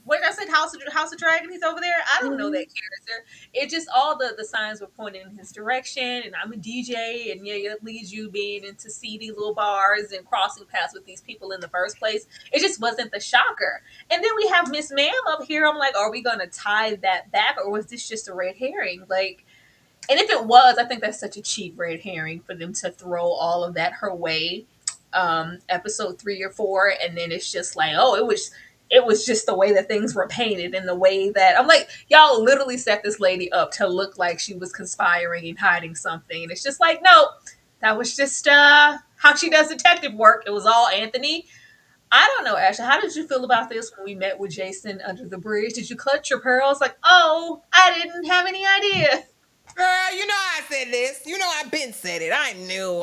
what did I said, House of Dragon, he's over there. I don't know that Mhm. character. It just all the signs were pointing in his direction, and I'm a DJ, and yeah, it leads you being into seedy little bars and crossing paths with these people in the first place. It just wasn't the shocker. And then we have Miss Ma'am up here. I'm like, are we gonna tie that back, or was this just a red herring? Like, and if it was, I think that's such a cheap red herring for them to throw all of that her way. Episode 3 or 4, and then it's just like, oh, it was just the way that things were painted and the way that I'm like, y'all literally set this lady up to look like she was conspiring and hiding something. And it's just like, no, that was just how she does detective work. It was all Anthony. I don't know, Ashley. How did you feel about this when we met with Jason under the bridge? Did you clutch your pearls? Like, oh, I didn't have any idea. Girl, I said this. I've been said it. I knew.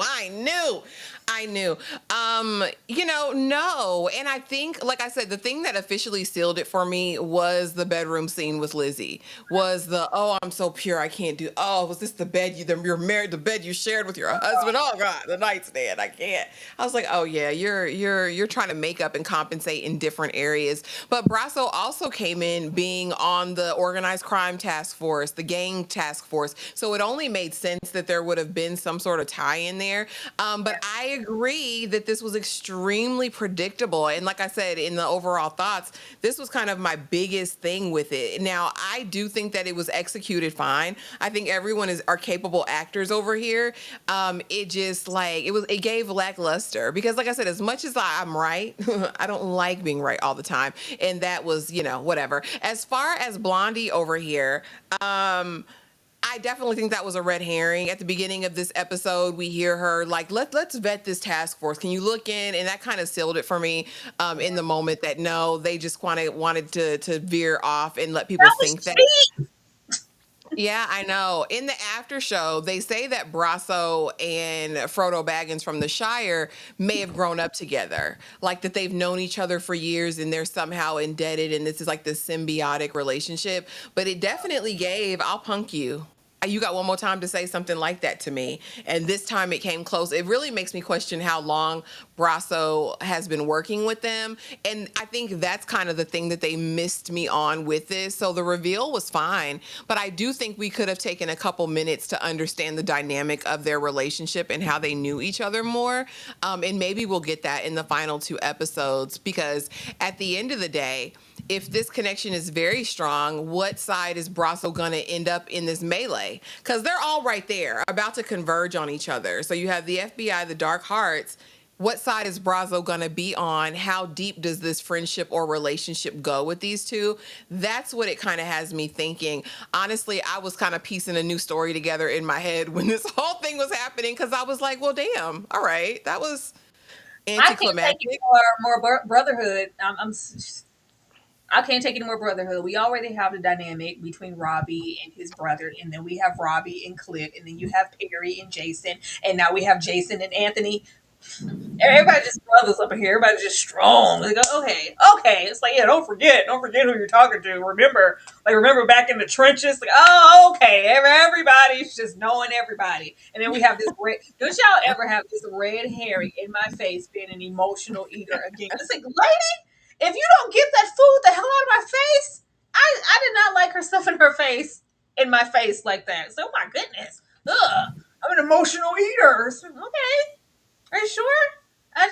No. And I think, like I said, the thing that officially sealed it for me was the bedroom scene with Lizzie. Was the, oh, I'm so pure, I can't do, oh, was this the bed you're married, the bed you shared with your husband? Oh God, the nightstand, I can't. I was like, oh yeah, you're trying to make up and compensate in different areas. But Brasso also came in being on the organized crime task force, the gang task force. So it only made sense that there would have been some sort of tie in there. But I agree that this was extremely predictable. And like I said, in the overall thoughts, this was kind of my biggest thing with it. Now, I do think that it was executed fine. I think everyone are capable actors over here. It just like it gave lackluster because, like I said, as much as I'm right, I don't like being right all the time, and that was whatever. As far as Blondie over here, I definitely think that was a red herring. At the beginning of this episode, we hear her like, let's vet this task force. Can you look in? And that kind of sealed it for me in the moment that no, they just wanted to veer off and let people That was think that. cheap. Yeah, I know. In the after show, they say that Brasso and Frodo Baggins from the Shire may have grown up together, like that they've known each other for years and they're somehow indebted, and this is like this symbiotic relationship. But it definitely gave, I'll punk you. You got one more time to say something like that to me. And this time it came close. It really makes me question how long Brasso has been working with them. And I think that's kind of the thing that they missed me on with this. So the reveal was fine, but I do think we could have taken a couple minutes to understand the dynamic of their relationship and how they knew each other more. And maybe we'll get that in the final two episodes, because at the end of the day, if this connection is very strong, what side is Brasso going to end up in this melee? Because they're all right there, about to converge on each other. So you have the FBI, the Dark Hearts. What side is Brasso going to be on? How deep does this friendship or relationship go with these two? That's what it kind of has me thinking. Honestly, I was kind of piecing a new story together in my head when this whole thing was happening, because I was like, well, damn, all right, that was I can't take any anticlimactic. more brotherhood. I can't take any more brotherhood. We already have the dynamic between Robbie and his brother, and then we have Robbie and Cliff, and then you have Perry and Jason, and now we have Jason and Anthony. Everybody just brothers up in here. Everybody's just strong. Like, okay, okay. It's like, yeah, don't forget who you're talking to. Remember back in the trenches. Like, oh, okay. Everybody's just knowing everybody. And then we have this red. Don't y'all ever have this red herring in my face being an emotional eater again? It's like, lady, if you don't get that food the hell out of my face, I did not like her stuffing her face in my face like that. So my goodness, ugh, I'm an emotional eater. So, okay. Are you sure? I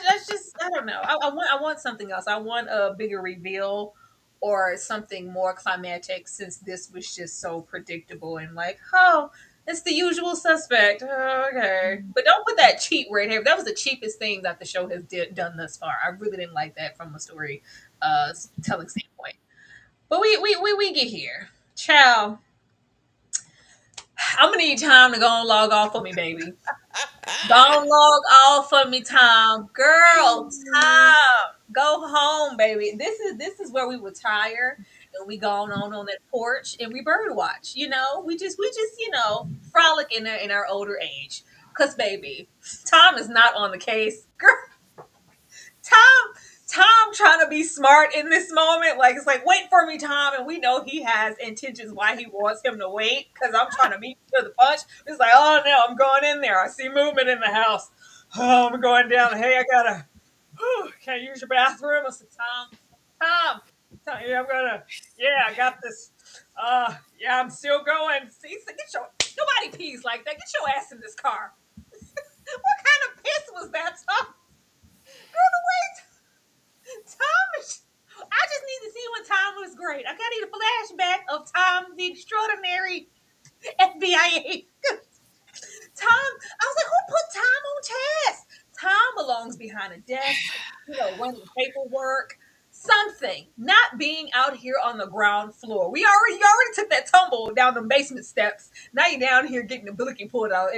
don't know. I want something else. I want a bigger reveal or something more climactic, since this was just so predictable and like, oh, it's the usual suspect. Oh, okay, but don't put that cheap red hair. That was the cheapest thing that the show has done thus far. I really didn't like that from a story telling standpoint. But we get here. Ciao. I'm gonna need time to go and log off for me, baby. Don't log off for me, Tom. Girl, Tom. Go home, baby. This is where we retire and we go on that porch and we bird watch. We just frolic in our older age. Cause baby, Tom is not on the case. Girl, Tom Tom trying to be smart in this moment. Like, it's like, wait for me, Tom. And we know he has intentions why he wants him to wait, because I'm trying to beat him to the punch. It's like, oh no, I'm going in there. I see movement in the house. Oh, I'm going down. Hey, I gotta, can I use your bathroom? I said, Tom, yeah, yeah, I got this. Yeah, I'm still going. See, so nobody pees like that. Get your ass in this car. What kind of piss was that, Tom? Girl, the way Tom is. I just need to see when Tom was great. I need a flashback of Tom, the extraordinary FBI agent. Tom, I was like, who put Tom on task? Tom belongs behind a desk, running paperwork, something. Not being out here on the ground floor. You already took that tumble down the basement steps. Now you're down here getting the billicky pulled out.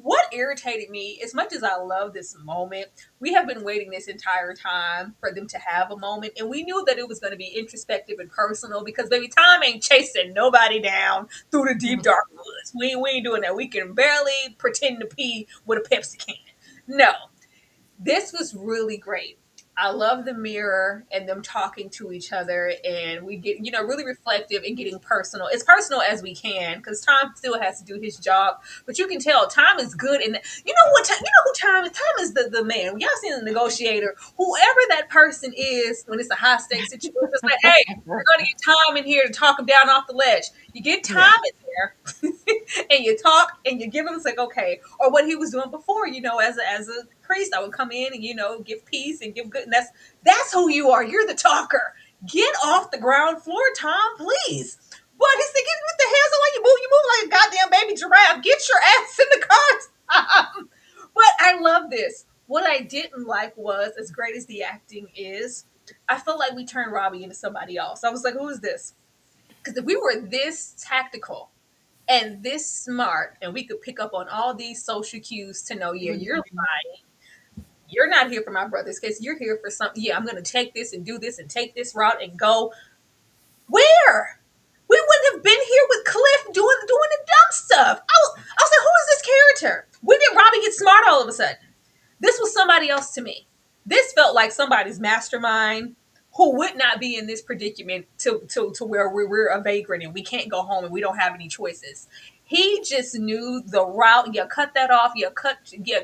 What irritated me, as much as I love this moment, we have been waiting this entire time for them to have a moment, and we knew that it was going to be introspective and personal, because baby, Tom ain't chasing nobody down through the deep dark woods. We ain't doing that. We can barely pretend to pee with a Pepsi can. No, this was really great. I love the mirror and them talking to each other, and we get, really reflective and getting personal. As personal as we can, because Tom still has to do his job, but you can tell Tom is good. And you know what? You know who Tom is? Tom is the man. Y'all seen the negotiator? Whoever that person is, when it's a high stakes situation, it's like, hey, we're going to get Tom in here to talk him down off the ledge. You get Tom in there, and you talk, and you give him, it's like, okay, or what he was doing before, as a priest, I would come in and give peace and give good. And that's who you are. You're the talker. Get off the ground floor, Tom, please. But he said, "Get with the hell? So why you move? You move like a goddamn baby giraffe. Get your ass in the car, Tom." But I love this. What I didn't like was, as great as the acting is, I felt like we turned Robbie into somebody else. I was like, who is this? Because if we were this tactical and this smart, and we could pick up on all these social cues to know, yeah, you're lying. You're not here for my brother's case. You're here for something. Yeah, I'm going to take this and do this and take this route and go. Where? We wouldn't have been here with Cliff doing the dumb stuff. I was like, who is this character? When did Robbie get smart all of a sudden? This was somebody else to me. This felt like somebody's mastermind who would not be in this predicament to where we're a vagrant and we can't go home and we don't have any choices. He just knew the route. You cut that off. You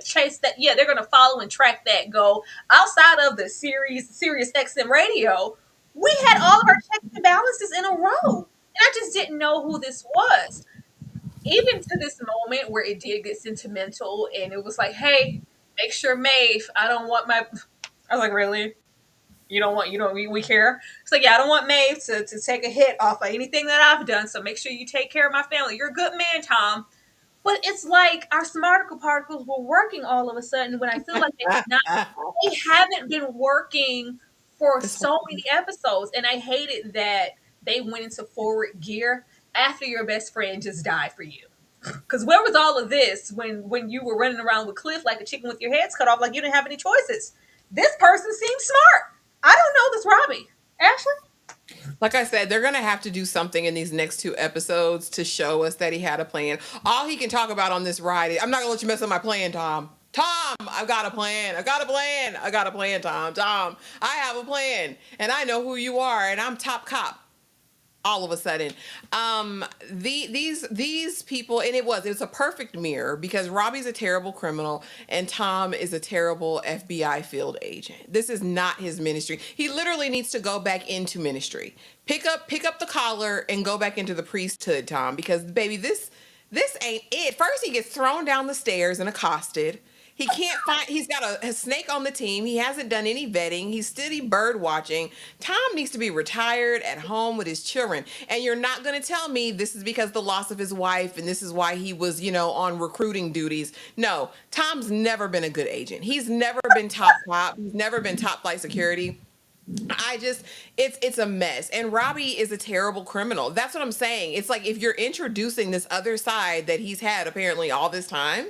chase that. Yeah, they're gonna follow and track that. Go outside of the Sirius XM radio. We had all of our checks and balances in a row, and I just didn't know who this was. Even to this moment where it did get sentimental, and it was like, "Hey, make sure Maeve. I don't want my." I was like, "Really? We care?" It's like, "Yeah, I don't want Maeve to take a hit off of anything that I've done. So make sure you take care of my family. You're a good man, Tom." But it's like our smarticle particles were working all of a sudden when I feel like they haven't been working for This so many episodes. And I hated that they went into forward gear after your best friend just died for you. Because where was all of this when you were running around with Cliff like a chicken with your heads cut off, like you didn't have any choices? This person seems smart. I don't know this Robbie. Ashley? Like I said, they're gonna have to do something in these next two episodes to show us that he had a plan. All he can talk about on this ride is, "I'm not gonna let you mess up my plan, Tom. Tom, I've got a plan. I've got a plan. I got a plan, Tom. Tom, I have a plan, and I know who you are, and I'm top cop." All of a sudden, these people, and it's a perfect mirror because Robbie's a terrible criminal and Tom is a terrible FBI field agent. This is not his ministry. He literally needs to go back into ministry. Pick up the collar and go back into the priesthood, Tom, because baby, this ain't it. First, he gets thrown down the stairs and accosted. He can't find. He's got a snake on the team. He hasn't done any vetting. He's steady bird watching. Tom needs to be retired at home with his children. And you're not going to tell me this is because the loss of his wife and this is why he was, on recruiting duties. No, Tom's never been a good agent. He's never been top cop. He's never been top flight security. It's a mess. And Robbie is a terrible criminal. That's what I'm saying. It's like if you're introducing this other side that he's had apparently all this time,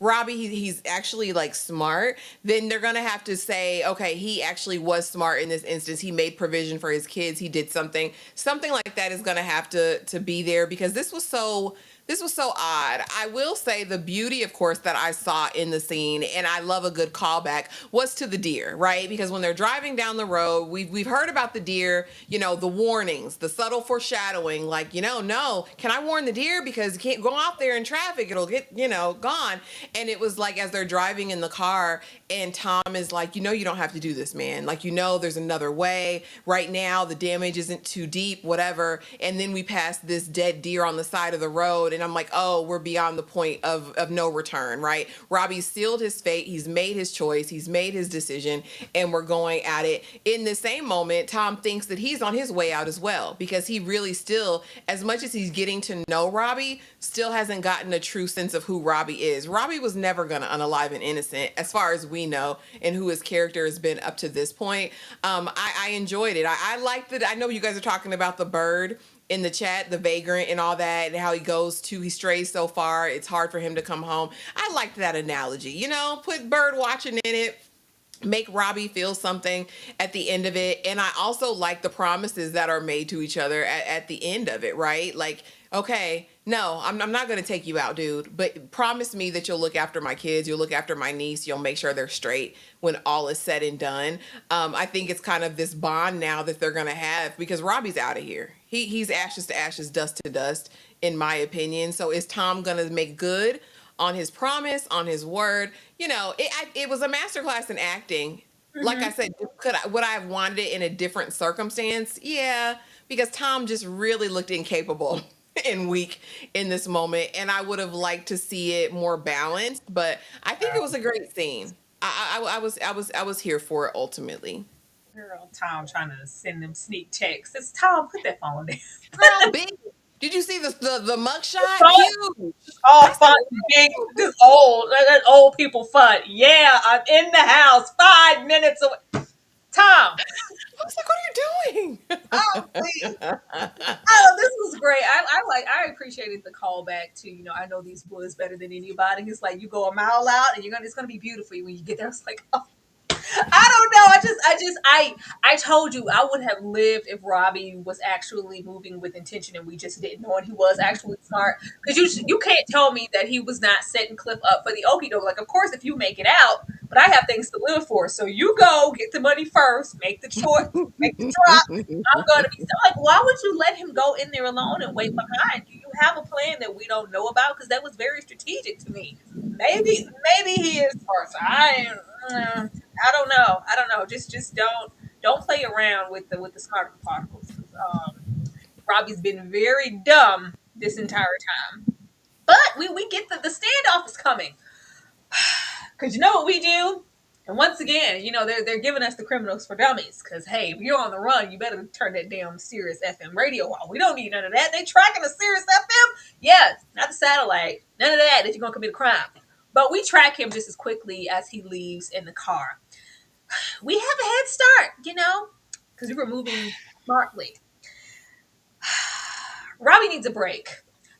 Robbie, he's actually like smart, then they're going to have to say, okay, he actually was smart in this instance. He made provision for his kids. He did something like that is going to have to be there because this was so odd. I will say the beauty, of course, that I saw in the scene, and I love a good callback, was to the deer, right? Because when they're driving down the road, we've heard about the deer, the warnings, the subtle foreshadowing, like, no, can I warn the deer? Because you can't go out there in traffic. It'll get, gone. And it was like as they're driving in the car, and Tom is like, you don't have to do this, man. Like, there's another way. Right now, the damage isn't too deep, whatever. And then we pass this dead deer on the side of the road. And I'm like, oh, we're beyond the point of no return, right? Robbie sealed his fate. He's made his choice. He's made his decision. And we're going at it. In the same moment, Tom thinks that he's on his way out as well, because he really still, as much as he's getting to know Robbie, still hasn't gotten a true sense of who Robbie is. Robbie was never going to unalive an innocent, as far as we know, and who his character has been up to this point. I enjoyed it. I liked it. I know you guys are talking about the bird in the chat, the vagrant and all that, and how he strays so far, it's hard for him to come home. I liked that analogy. Put bird watching in it, make Robbie feel something at the end of it. And I also like the promises that are made to each other at the end of it, right? Like, okay, no, I'm not going to take you out, dude, but promise me that you'll look after my kids, you'll look after my niece, you'll make sure they're straight when all is said and done. I think it's kind of this bond now that they're going to have, because Robbie's out of here. He's ashes to ashes, dust to dust, in my opinion. So is Tom going to make good on his promise, on his word? It was a masterclass in acting. Like I said, would I have wanted it in a different circumstance? Yeah, because Tom just really looked incapable and weak in this moment, and I would have liked to see it more balanced. But I think it was a great scene. I was here for it ultimately. Girl, Tom trying to send them sneak texts. It's Tom, put that phone down. How big? Did you see the mugshot? Fun. Huge. All I said, fun, big, this old people fun. Yeah, I'm in the house. 5 minutes away. Tom. I was like, what are you doing? Oh, please. Oh, this was great. I appreciated the callback to, I know these woods better than anybody. It's like you go a mile out and it's gonna be beautiful when you get there. It's like, oh, I don't know. I told you I would have lived if Robbie was actually moving with intention and we just didn't know, and he was actually smart. Because you can't tell me that he was not setting Cliff up for the okie doke. Like, of course, if you make it out, but I have things to live for. So you go get the money first, make the choice, make the drop. I'm gonna be so like, why would you let him go in there alone and wait behind? Do you have a plan that we don't know about? Because that was very strategic to me. Maybe he is first. I don't know. I don't know. Just don't play around with the smarter particles. Robbie's been very dumb this entire time. But we get the standoff is coming. Because you know what we do? And once again, they're giving us the criminals for dummies. Because, hey, if you're on the run, you better turn that damn Sirius FM radio on. We don't need none of that. They tracking the Sirius FM? Yeah, not the satellite. None of that you're going to commit a crime. But we track him just as quickly as he leaves in the car. We have a head start, because we were moving smartly. Robbie needs a break.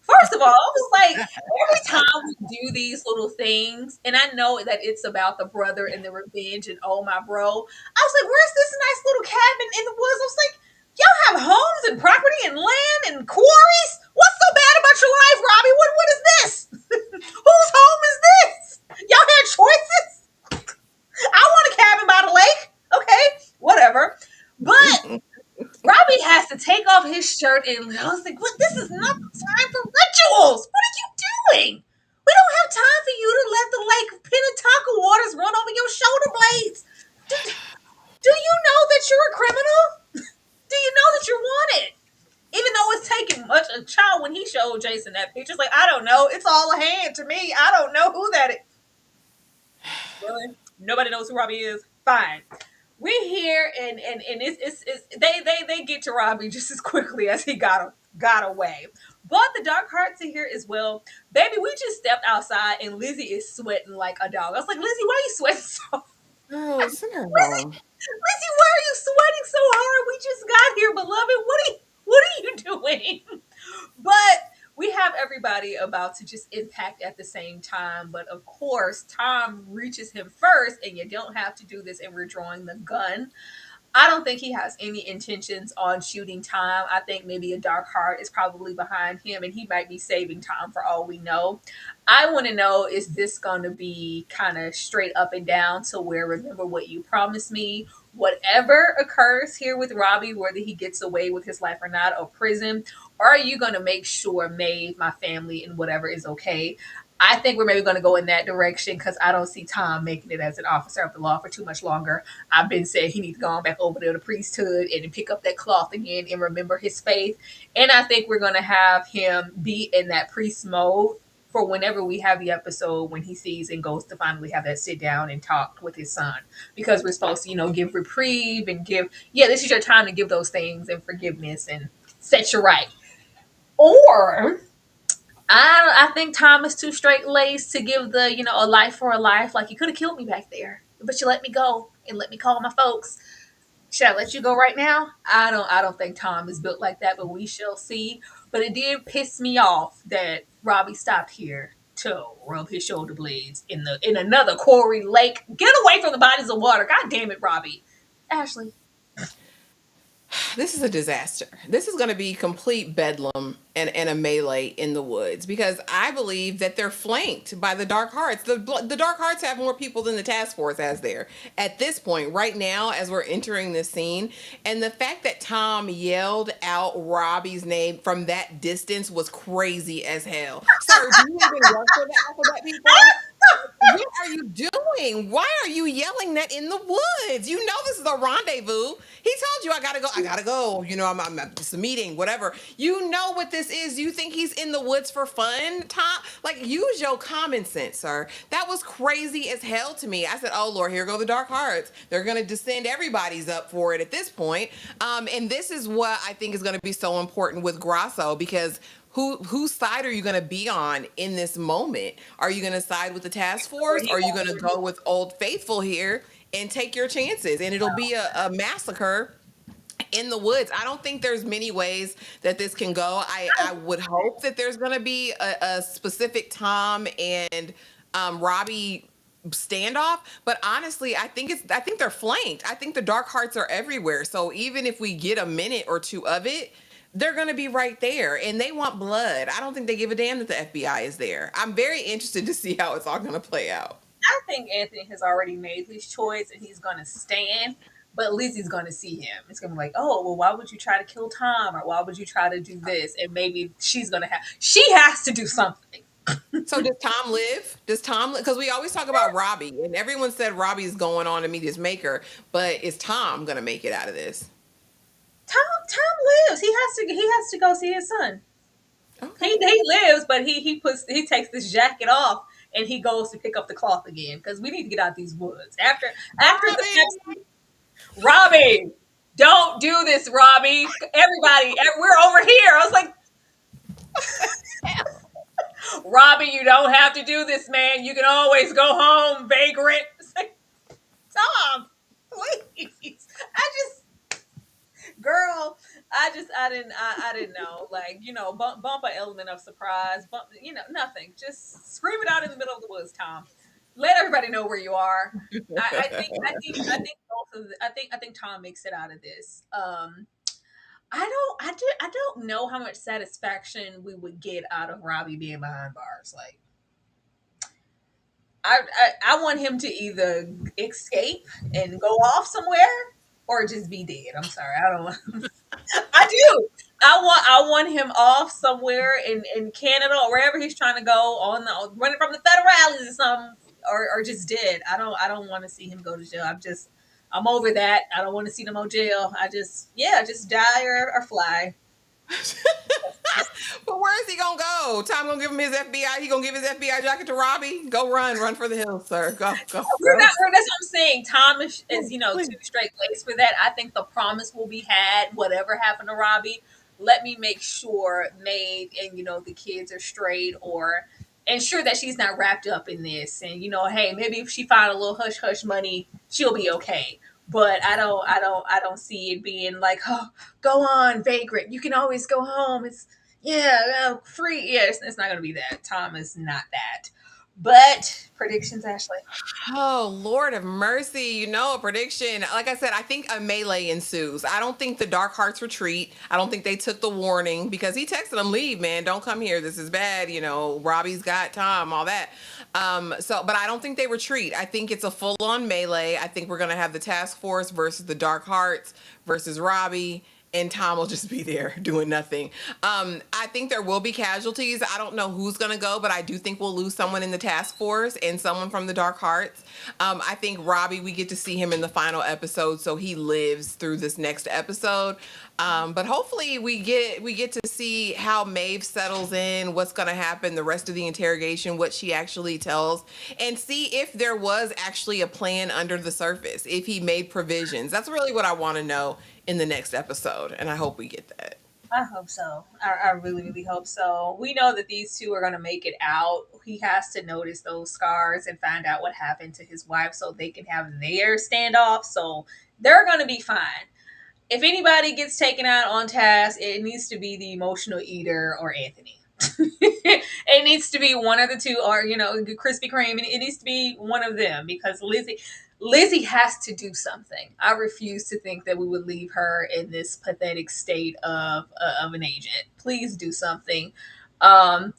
First of all, it's like every time we do these little things, and I know that it's about the brother and the revenge and oh my bro. I was like, where's this nice little cabin in the woods? I was like, y'all have homes and property and land and quarries? What's so bad about your life, Robbie? What is this? Whose home is this? Y'all had choices? I want a cabin by the lake. Okay, whatever. But Robbie has to take off his shirt, and I was like, "What? This is not the time for rituals. What are you doing? We don't have time for you to let the Lake Minnetonka waters run over your shoulder blades. Do you know that you're a criminal? Do you know that you're wanted? Even though it's taking much a child when he showed Jason that picture, it's like, I don't know. It's all a hand to me. I don't know who that is. Really? Nobody knows who Robbie is? Fine. We're here, and it's they get to Robbie just as quickly as he got away. But the Dark Hearts are here as well. Baby, we just stepped outside, and Lizzie is sweating like a dog. I was like, Lizzie, why are you sweating so? Oh, send her Lizzie, home. Lizzie, why are you sweating so hard? We just got here, beloved. What are you doing? But we have everybody about to just impact at the same time. But of course, Tom reaches him first, and you don't have to do this, and we're drawing the gun. I don't think he has any intentions on shooting Tom. I think maybe a dark heart is probably behind him, and he might be saving Tom for all we know. I want to know, is this going to be kind of straight up and down to where, remember what you promised me? Whatever occurs here with Robbie, whether he gets away with his life or not, or prison, or are you going to make sure Maeve, my family, and whatever is okay? I think we're maybe going to go in that direction because I don't see Tom making it as an officer of the law for too much longer. I've been saying he needs to go on back over to the priesthood and pick up that cloth again and remember his faith. And I think we're going to have him be in that priest mode for whenever we have the episode when he sees and goes to finally have that sit down and talk with his son. Because we're supposed to, give reprieve and this is your time to give those things and forgiveness and set you right. Or I think Tom is too straight laced to give a life for a life. Like, you could have killed me back there, but you let me go and let me call my folks. Should I let you go right now? I don't think Tom is built like that, but we shall see. But it did piss me off that Robbie stopped here to rub his shoulder blades in another quarry lake. Get away from the bodies of water. God damn it, Robbie. Ashley. This is a disaster. This is going to be complete bedlam and a melee in the woods because I believe that they're flanked by the Dark Hearts. The Dark Hearts have more people than the task force has there at this point, right now, as we're entering this scene. And the fact that Tom yelled out Robbie's name from that distance was crazy as hell. Sir, do you even work for the alphabet people? What are you doing? Why are you yelling that in the woods? You know this is a rendezvous. He told you I gotta go. I gotta go. I'm it's a meeting, whatever. You know what this is. You think he's in the woods for fun, Tom? Like, use your common sense, sir. That was crazy as hell to me. I said, oh Lord, here go the Dark Hearts. They're gonna descend everybody's up for it at this point. And this is what I think is gonna be so important with Grasso because whose side are you going to be on in this moment? Are you going to side with the task force? Or are you going to go with Old Faithful here and take your chances, and it'll be a massacre in the woods. I don't think there's many ways that this can go. I would hope that there's going to be a specific Tom and Robbie standoff, but honestly, I think they're flanked. I think the dark hearts are everywhere. So even if we get a minute or two of it, they're going to be right there, and they want blood. I don't think they give a damn that the FBI is there. I'm very interested to see how it's all going to play out. I think Anthony has already made his choice and he's going to stand. But Lizzie's going to see him. It's going to be like, oh, well, why would you try to kill Tom? Or why would you try to do this? And maybe she has to do something. So does Tom live? Does Tom live? Because we always talk about Robbie, and everyone said Robbie's going on to meet his maker, but is Tom going to make it out of this? Tom lives. He has to go see his son. Okay. He lives, but he takes this jacket off and he goes to pick up the cloth again because we need to get out these woods. After the Robbie! next Robbie, don't do this, Robbie. Everybody, we're over here. I was like, Robbie, you don't have to do this, man. You can always go home, vagrant. It's like, Tom, please. Girl, I didn't know. Like, bump an element of surprise, nothing. Just scream it out in the middle of the woods, Tom. Let everybody know where you are. I think I think Tom makes it out of this. I don't know how much satisfaction we would get out of Robbie being behind bars. Like, I want him to either escape and go off somewhere or just be dead. I'm sorry, I don't want. I do. I want him off somewhere in Canada or wherever he's trying to go on the running from the federales or something, or just dead. I don't want to see him go to jail. I'm over that. I don't want to see no more jail. Just die or fly. But where is he gonna go? Tom gonna give him his FBI. He gonna give his FBI jacket to Robbie. Go run for the hills, sir. Go. That's what I'm saying. Tom is Please. too straight laced for that. I think the promise will be had. Whatever happened to Robbie, let me make sure Maeve and the kids are straight, or ensure that she's not wrapped up in this. And hey, maybe if she found a little hush hush money, she'll be okay. But I don't see it being like, oh, go on, vagrant. You can always go home. It's free. Yeah, it's not gonna be that. Tom is not that. But predictions, Ashley. Oh, Lord of mercy. A prediction. Like I said, I think a melee ensues. I don't think the Dark Hearts retreat. I don't think they took the warning because he texted them, leave, man. Don't come here. This is bad. Robbie's got Tom, all that. But I don't think they retreat. I think it's a full on melee. I think we're going to have the task force versus the Dark Hearts versus Robbie, and Tom will just be there doing nothing. I think there will be casualties. I don't know who's going to go, but I do think we'll lose someone in the task force and someone from the Dark Hearts. I think Robbie, we get to see him in the final episode, so he lives through this next episode. But hopefully we get to see how Maeve settles in, what's going to happen, the rest of the interrogation, what she actually tells, and see if there was actually a plan under the surface, if he made provisions. That's really what I want to know in the next episode, and I hope we get that. I hope so. I really, really hope so. We know that these two are going to make it out. He has to notice those scars and find out what happened to his wife so they can have their standoff. So they're going to be fine. If anybody gets taken out on task, it needs to be the emotional eater or Anthony. It needs to be one of the two, or Krispy Kreme. It needs to be one of them because Lizzie has to do something. I refuse to think that we would leave her in this pathetic state of an agent. Please do something. Let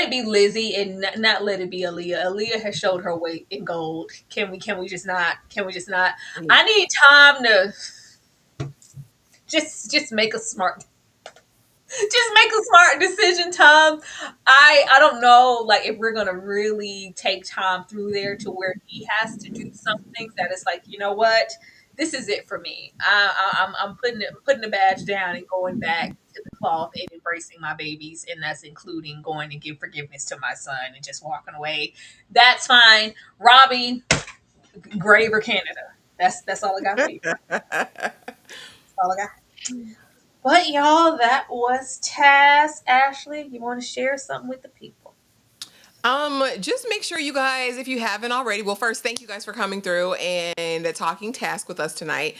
it be Lizzie and not let it be Aaliyah. Aaliyah has showed her weight in gold. Can we just not? Can we just not? I need Tom to just make a smart decision, Tom. I don't know, like, if we're gonna really take Tom through there to where he has to do something that is like, you know what, this is it for me. I'm putting the badge down and going back to the cloth and embracing my babies, and that's including going to give forgiveness to my son and just walking away. That's fine. Robbie, grave or Canada. That's all I got for you. That's all I got. But y'all, that was Task. Ashley, you want to share something with the people? Just make sure you guys, if you haven't already, well, first, thank you guys for coming through and talking task with us tonight.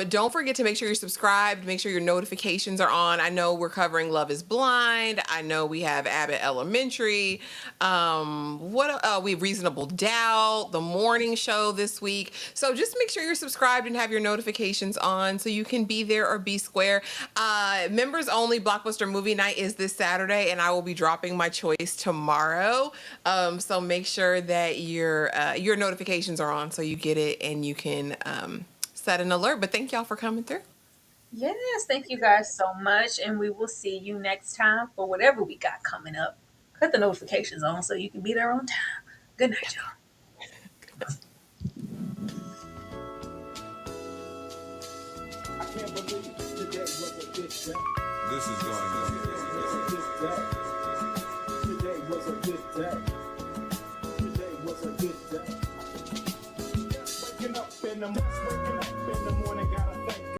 Don't forget to make sure you're subscribed, make sure your notifications are on. I know we're covering Love is Blind. I know we have Abbott Elementary. We have Reasonable Doubt, the morning show this week. So just make sure you're subscribed and have your notifications on so you can be there or be square. Members only Blockbuster Movie Night is this Saturday, and I will be dropping my choice tomorrow. So make sure that your notifications are on so you get it and you can set an alert. But thank y'all for coming through. Yes, thank you guys so much, and we will see you next time for whatever we got coming up. Put the notifications on so you can be there on time. Good night, y'all. I can't believe today was a good day. This is going to be Today was a good day. Today was a good day. Waking up in the morning.